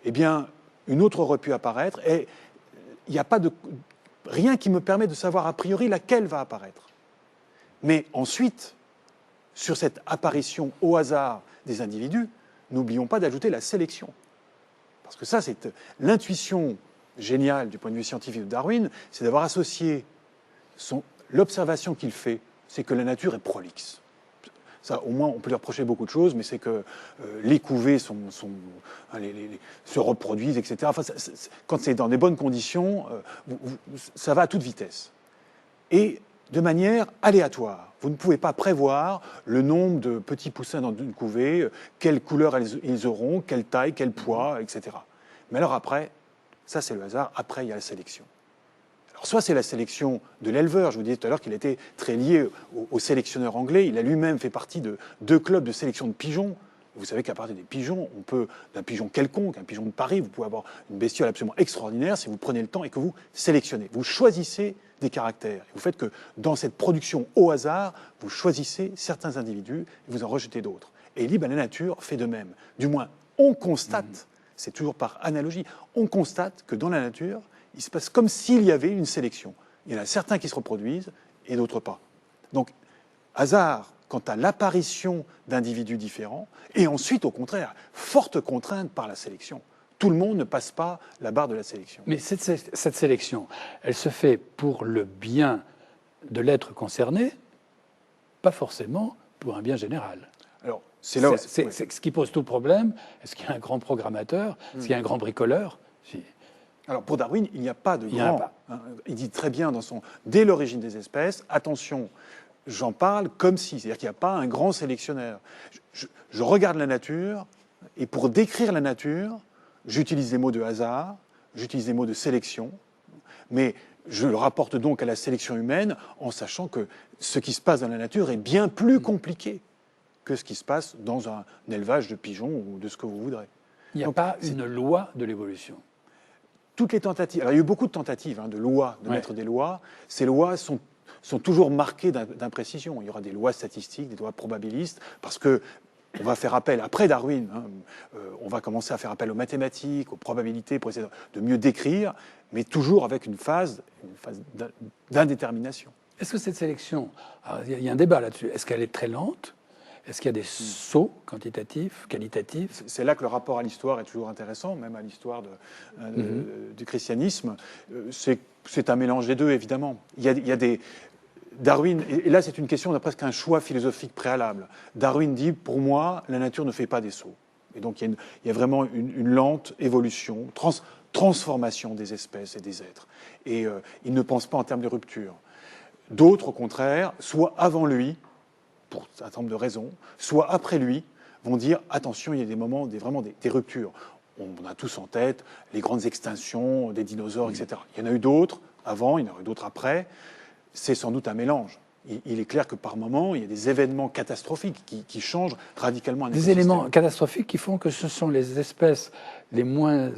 eh bien, une autre aurait pu apparaître et il n'y a pas de... Rien qui me permet de savoir a priori laquelle va apparaître. Mais ensuite, sur cette apparition au hasard des individus, n'oublions pas d'ajouter la sélection. Parce que ça, c'est l'intuition géniale du point de vue scientifique de Darwin, c'est d'avoir associé l'observation qu'il fait, c'est que la nature est prolixe. Ça, au moins, on peut lui reprocher beaucoup de choses, mais c'est que les couvées se reproduisent, etc. Enfin, quand c'est dans des bonnes conditions, ça va à toute vitesse. Et de manière aléatoire. Vous ne pouvez pas prévoir le nombre de petits poussins dans une couvée, quelle couleur ils auront, quelle taille, quel poids, etc. Mais alors après, ça c'est le hasard, après il y a la sélection. Alors soit c'est la sélection de l'éleveur, je vous disais tout à l'heure qu'il était très lié au sélectionneur anglais, il a lui-même fait partie de 2 clubs de sélection de pigeons, Vous savez qu'à partir des pigeons, d'un pigeon quelconque, un pigeon de Paris, vous pouvez avoir une bestiole absolument extraordinaire si vous prenez le temps et que vous sélectionnez. Vous choisissez des caractères. Vous faites que dans cette production au hasard, vous choisissez certains individus et vous en rejetez d'autres. Et la nature fait de même. Du moins, on constate, c'est toujours par analogie, on constate que dans la nature, il se passe comme s'il y avait une sélection. Il y en a certains qui se reproduisent et d'autres pas. Donc, hasard quant à l'apparition d'individus différents, et ensuite, au contraire, forte contrainte par la sélection. Tout le monde ne passe pas la barre de la sélection. Mais cette sélection, elle se fait pour le bien de l'être concerné, pas forcément pour un bien général. Alors, c'est là où c'est ce qui pose tout le problème. Est-ce qu'il y a un grand programmateur? Est-ce qu'il y a un grand bricoleur? Alors, pour Darwin, il n'y a pas de Il n'y en a grand. pas. Il dit très bien dès l'origine des espèces, attention, j'en parle comme si, c'est-à-dire qu'il n'y a pas un grand sélectionneur. Je regarde la nature, et pour décrire la nature, j'utilise les mots de hasard, j'utilise les mots de sélection, mais je le rapporte donc à la sélection humaine en sachant que ce qui se passe dans la nature est bien plus compliqué que ce qui se passe dans un élevage de pigeons ou de ce que vous voudrez. Il n'y a pas une loi de l'évolution. Toutes les tentatives, alors il y a eu beaucoup de tentatives de lois, de mettre des lois. Ces lois sont toujours marquées d'imprécision. Il y aura des lois statistiques, des lois probabilistes, parce que on va faire appel, après Darwin, on va commencer à faire appel aux mathématiques, aux probabilités pour essayer de mieux décrire, mais toujours avec une phase d'indétermination. Est-ce que cette sélection, il y a un débat là-dessus, est-ce qu'elle est très lente? Est-ce qu'il y a des sauts quantitatifs, qualitatifs? C'est là que le rapport à l'histoire est toujours intéressant, même à l'histoire du christianisme. C'est un mélange des deux, évidemment. Il y a des... Darwin, et là c'est une question de presque un choix philosophique préalable. Darwin dit, pour moi, la nature ne fait pas des sauts. Et donc il y a vraiment une lente évolution, transformation des espèces et des êtres. Et il ne pense pas en termes de rupture. D'autres, au contraire, soit avant lui, pour un certain nombre de raisons, soit après lui, vont dire, attention, il y a des moments, vraiment des ruptures. On a tous en tête les grandes extinctions des dinosaures, etc. Il y en a eu d'autres avant, il y en a eu d'autres après. C'est sans doute un mélange. Il est clair que par moments, il y a des événements catastrophiques qui changent radicalement un écosystème. Des éléments catastrophiques qui font que ce sont les espèces les moins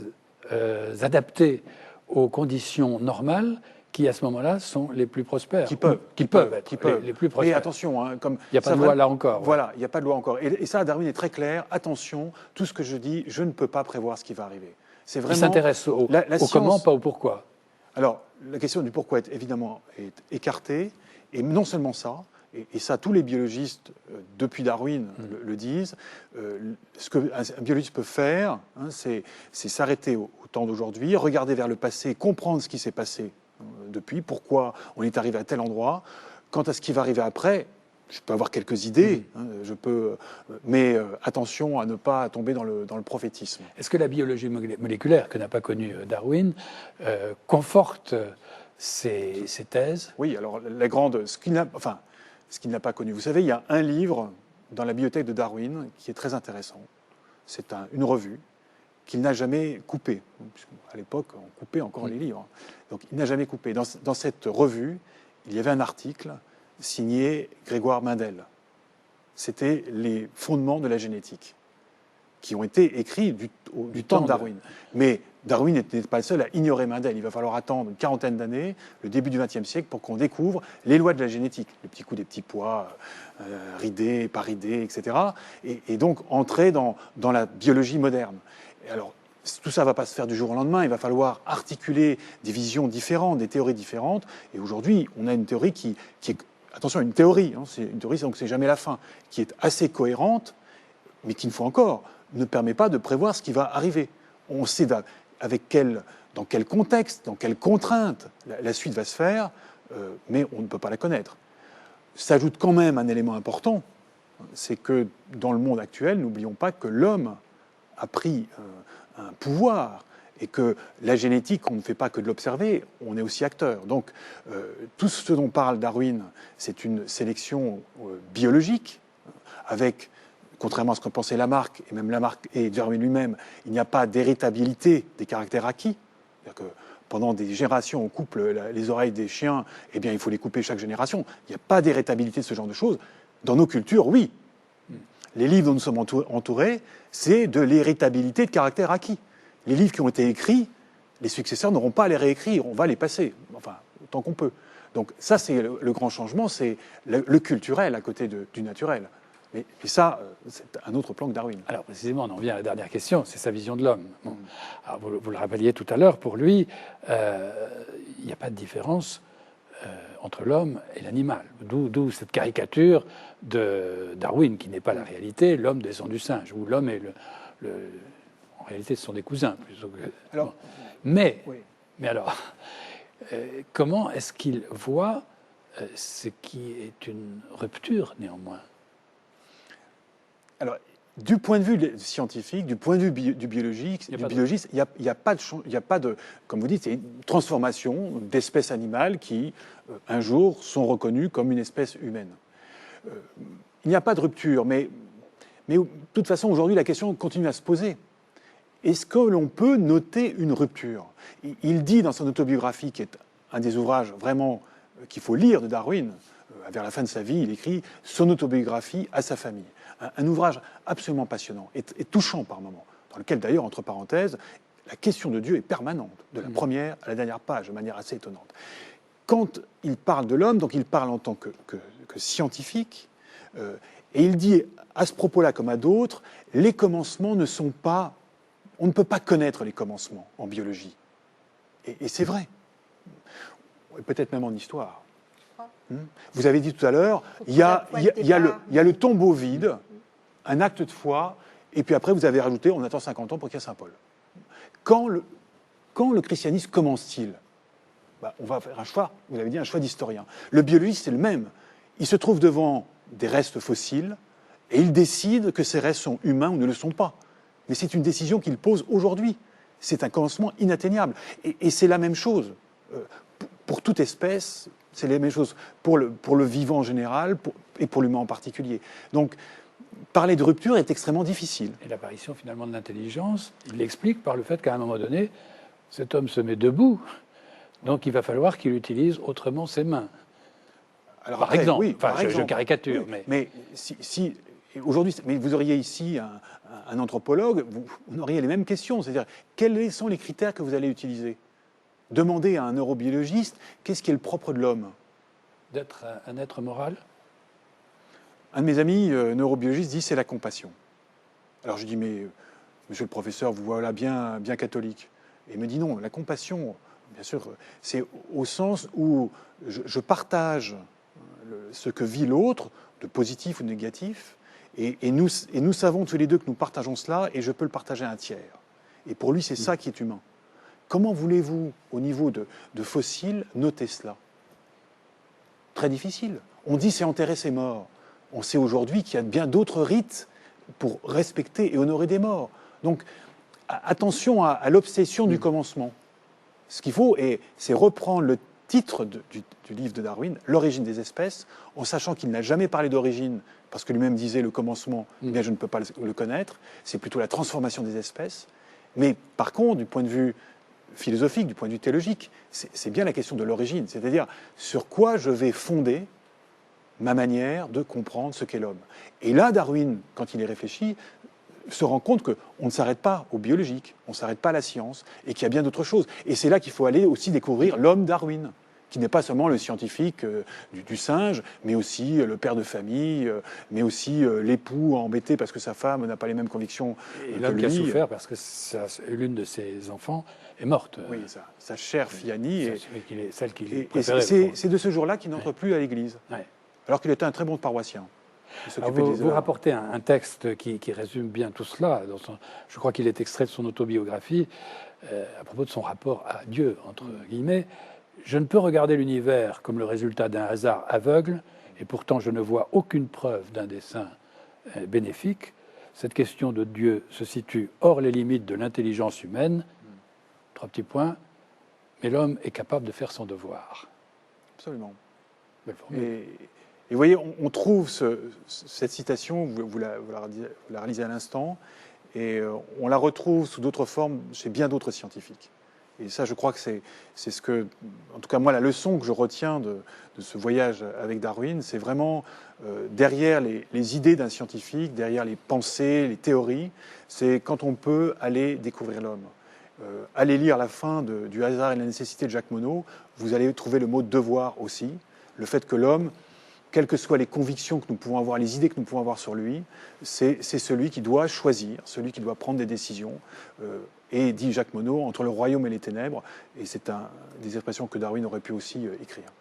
adaptées aux conditions normales qui, à ce moment-là, sont les plus prospères. Qui peuvent être les plus prospères. Mais attention, il n'y a pas de loi là encore. Voilà, il n'y a pas de loi encore. Et ça, Darwin est très clair. Attention, tout ce que je dis, je ne peux pas prévoir ce qui va arriver. C'est vraiment. Il s'intéresse au comment, pas au pourquoi. Alors, la question du pourquoi est évidemment écartée. Et non seulement ça, et ça, tous les biologistes, depuis Darwin, le disent, ce qu'un biologiste peut faire, c'est s'arrêter au temps d'aujourd'hui, regarder vers le passé, comprendre ce qui s'est passé depuis, pourquoi on est arrivé à tel endroit. Quant à ce qui va arriver après, je peux avoir quelques idées, mais attention à ne pas tomber dans le prophétisme. Est-ce que la biologie moléculaire, que n'a pas connue Darwin, conforte ces thèses? Oui, alors ce qu'il n'a pas connu. Vous savez, il y a un livre dans la bibliothèque de Darwin qui est très intéressant. C'est une revue qu'il n'a jamais coupée. À l'époque, on coupait encore les livres. Donc, il n'a jamais coupé. Dans cette revue, il y avait un article signé Grégoire Mendel. C'était les fondements de la génétique, qui ont été écrits du temps de Darwin. Mais Darwin n'était pas le seul à ignorer Mendel. Il va falloir attendre une quarantaine d'années, le début du XXe siècle, pour qu'on découvre les lois de la génétique. Le petit coup des petits pois, ridés, pas ridés, etc. Et donc entrer dans la biologie moderne. Et alors, tout ça ne va pas se faire du jour au lendemain. Il va falloir articuler des visions différentes, des théories différentes. Et aujourd'hui, on a une théorie qui est... Attention, une théorie, c'est une théorie, donc c'est jamais la fin, qui est assez cohérente, mais qui, une fois encore, ne permet pas de prévoir ce qui va arriver. On sait dans quel contexte, dans quelles contraintes la suite va se faire, mais on ne peut pas la connaître. S'ajoute quand même un élément important, c'est que dans le monde actuel, n'oublions pas que l'homme a pris un pouvoir et que la génétique, on ne fait pas que de l'observer, on est aussi acteur. Donc tout ce dont parle Darwin, c'est une sélection biologique, avec, contrairement à ce que pensait Lamarck, et même Lamarck et Darwin lui-même, il n'y a pas d'héritabilité des caractères acquis. C'est-à-dire que pendant des générations, on coupe les oreilles des chiens, eh bien il faut les couper chaque génération. Il n'y a pas d'héritabilité de ce genre de choses. Dans nos cultures, oui. Les livres dont nous sommes entourés, c'est de l'héritabilité de caractère acquis. Les livres qui ont été écrits, les successeurs n'auront pas à les réécrire, on va les passer, enfin, autant qu'on peut. Donc ça, c'est le grand changement, c'est le culturel à côté du naturel. Et ça, c'est un autre plan que Darwin. Alors précisément, on en vient à la dernière question, c'est sa vision de l'homme. Bon. Alors, vous le rappeliez tout à l'heure, pour lui, il n'y a pas de différence entre l'homme et l'animal. D'où cette caricature de Darwin, qui n'est pas la réalité, l'homme descend du singe, où l'homme est en réalité, ce sont des cousins. Alors, mais oui. alors, comment est-ce qu'il voit ce qui est une rupture, néanmoins? Alors, du point de vue scientifique, du point de vue du biologiste, il n'y a pas de, comme vous dites, c'est une transformation d'espèces animales qui, un jour, sont reconnues comme une espèce humaine. Il n'y a pas de rupture, mais de toute façon, aujourd'hui, la question continue à se poser. Est-ce que l'on peut noter une rupture? Il dit dans son autobiographie, qui est un des ouvrages vraiment qu'il faut lire de Darwin, vers la fin de sa vie, il écrit son autobiographie à sa famille. Un ouvrage absolument passionnant et touchant par moments, dans lequel d'ailleurs, entre parenthèses, la question de Dieu est permanente, de la première à la dernière page, de manière assez étonnante. Quand il parle de l'homme, donc il parle en tant que scientifique, et il dit à ce propos-là comme à d'autres, les commencements ne sont pas... On ne peut pas connaître les commencements en biologie. Et c'est vrai. Peut-être même en histoire. Vous avez dit tout à l'heure, il y a le tombeau vide, un acte de foi, et puis après vous avez rajouté, on attend 50 ans pour qu'il y ait Saint Paul. Quand le christianisme commence-t-il? On va faire un choix, vous l'avez dit, un choix d'historien. Le biologiste, c'est le même. Il se trouve devant des restes fossiles, et il décide que ces restes sont humains ou ne le sont pas. Mais c'est une décision qu'il pose aujourd'hui. C'est un commencement inatteignable. Et c'est la même chose. Pour toute espèce, c'est la même chose pour le vivant en général et pour l'humain en particulier. Donc, parler de rupture est extrêmement difficile. Et l'apparition finalement de l'intelligence, il l'explique par le fait qu'à un moment donné, cet homme se met debout, donc il va falloir qu'il utilise autrement ses mains. Alors par après, exemple, oui, enfin, par je exemple. caricature. Oui, mais si aujourd'hui, mais vous auriez ici un anthropologue, vous auriez les mêmes questions. C'est-à-dire, quels sont les critères que vous allez utiliser? Demandez à un neurobiologiste qu'est-ce qui est le propre de l'homme. D'être un être moral? Un de mes amis neurobiologistes dit c'est la compassion. Alors je dis mais monsieur le professeur, vous voilà bien catholique. Et il me dit non, la compassion, bien sûr, c'est au sens où je partage ce que vit l'autre, de positif ou de négatif, et nous savons tous les deux que nous partageons cela, et je peux le partager à un tiers. Et pour lui, c'est ça qui est humain. Comment voulez-vous, au niveau de fossiles, noter cela? Très difficile. On dit c'est enterrer ses morts. On sait aujourd'hui qu'il y a bien d'autres rites pour respecter et honorer des morts. Donc, attention à l'obsession du commencement. Ce qu'il faut, c'est reprendre le titre du livre de Darwin, L'origine des espèces, en sachant qu'il n'a jamais parlé d'origine, parce que lui-même disait le commencement, eh bien je ne peux pas le connaître, c'est plutôt la transformation des espèces. Mais par contre, du point de vue philosophique, du point de vue théologique, c'est bien la question de l'origine, c'est-à-dire sur quoi je vais fonder ma manière de comprendre ce qu'est l'homme. Et là, Darwin, quand il y réfléchit, se rend compte qu'on ne s'arrête pas au biologique, on ne s'arrête pas à la science, et qu'il y a bien d'autres choses. Et c'est là qu'il faut aller aussi découvrir l'homme Darwin, qui n'est pas seulement le scientifique du singe, mais aussi le père de famille, mais aussi l'époux embêté parce que sa femme n'a pas les mêmes convictions que lui. L'homme qui a souffert parce que l'une de ses enfants est morte. Oui, sa chère fille Annie. Celle qu'il et préférait. c'est de ce jour-là qu'il n'entre plus à l'église, alors qu'il était un très bon paroissien. Vous rapportez un texte qui résume bien tout cela. Je crois qu'il est extrait de son autobiographie à propos de son rapport à Dieu, entre guillemets. Je ne peux regarder l'univers comme le résultat d'un hasard aveugle, et pourtant je ne vois aucune preuve d'un dessein bénéfique. Cette question de Dieu se situe hors les limites de l'intelligence humaine. 3 petits points. Mais l'homme est capable de faire son devoir. Absolument. Belle formule. Et vous voyez, on trouve cette citation, vous la réalisez à l'instant, et on la retrouve sous d'autres formes chez bien d'autres scientifiques. Et ça, je crois que c'est ce que, en tout cas moi, la leçon que je retiens de ce voyage avec Darwin, c'est vraiment derrière les idées d'un scientifique, derrière les pensées, les théories, c'est quand on peut aller découvrir l'homme. Allez lire la fin du hasard et de la nécessité de Jacques Monod, vous allez trouver le mot devoir aussi, le fait que l'homme, quelles que soient les convictions que nous pouvons avoir, les idées que nous pouvons avoir sur lui, c'est celui qui doit choisir, celui qui doit prendre des décisions. Et dit Jacques Monod, entre le royaume et les ténèbres, et c'est des expressions que Darwin aurait pu aussi écrire.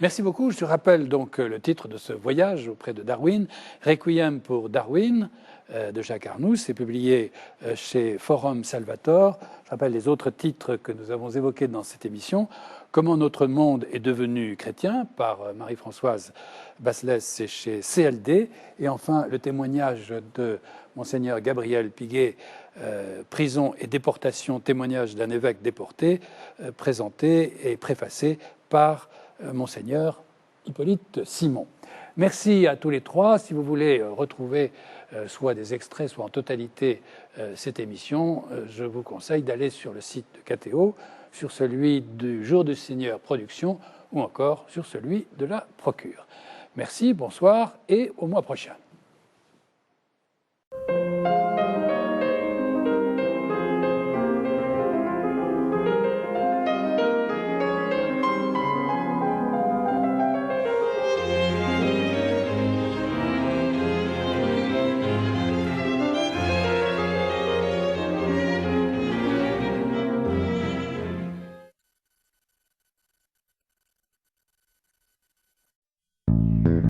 Merci beaucoup. Je rappelle donc le titre de ce voyage auprès de Darwin, Requiem pour Darwin, de Jacques Arnoux. C'est publié chez Forum Salvator. Je rappelle les autres titres que nous avons évoqués dans cette émission. Comment notre monde est devenu chrétien, par Marie-Françoise Basselès, c'est chez CLD. Et enfin, le témoignage de Monseigneur Gabriel Piguet, Prison et déportation, témoignage d'un évêque déporté, présenté et préfacé par Monseigneur Hippolyte Simon. Merci à tous les trois. Si vous voulez retrouver soit des extraits, soit en totalité cette émission, je vous conseille d'aller sur le site de KTO, sur celui du Jour du Seigneur Production ou encore sur celui de la Procure. Merci, bonsoir et au mois prochain.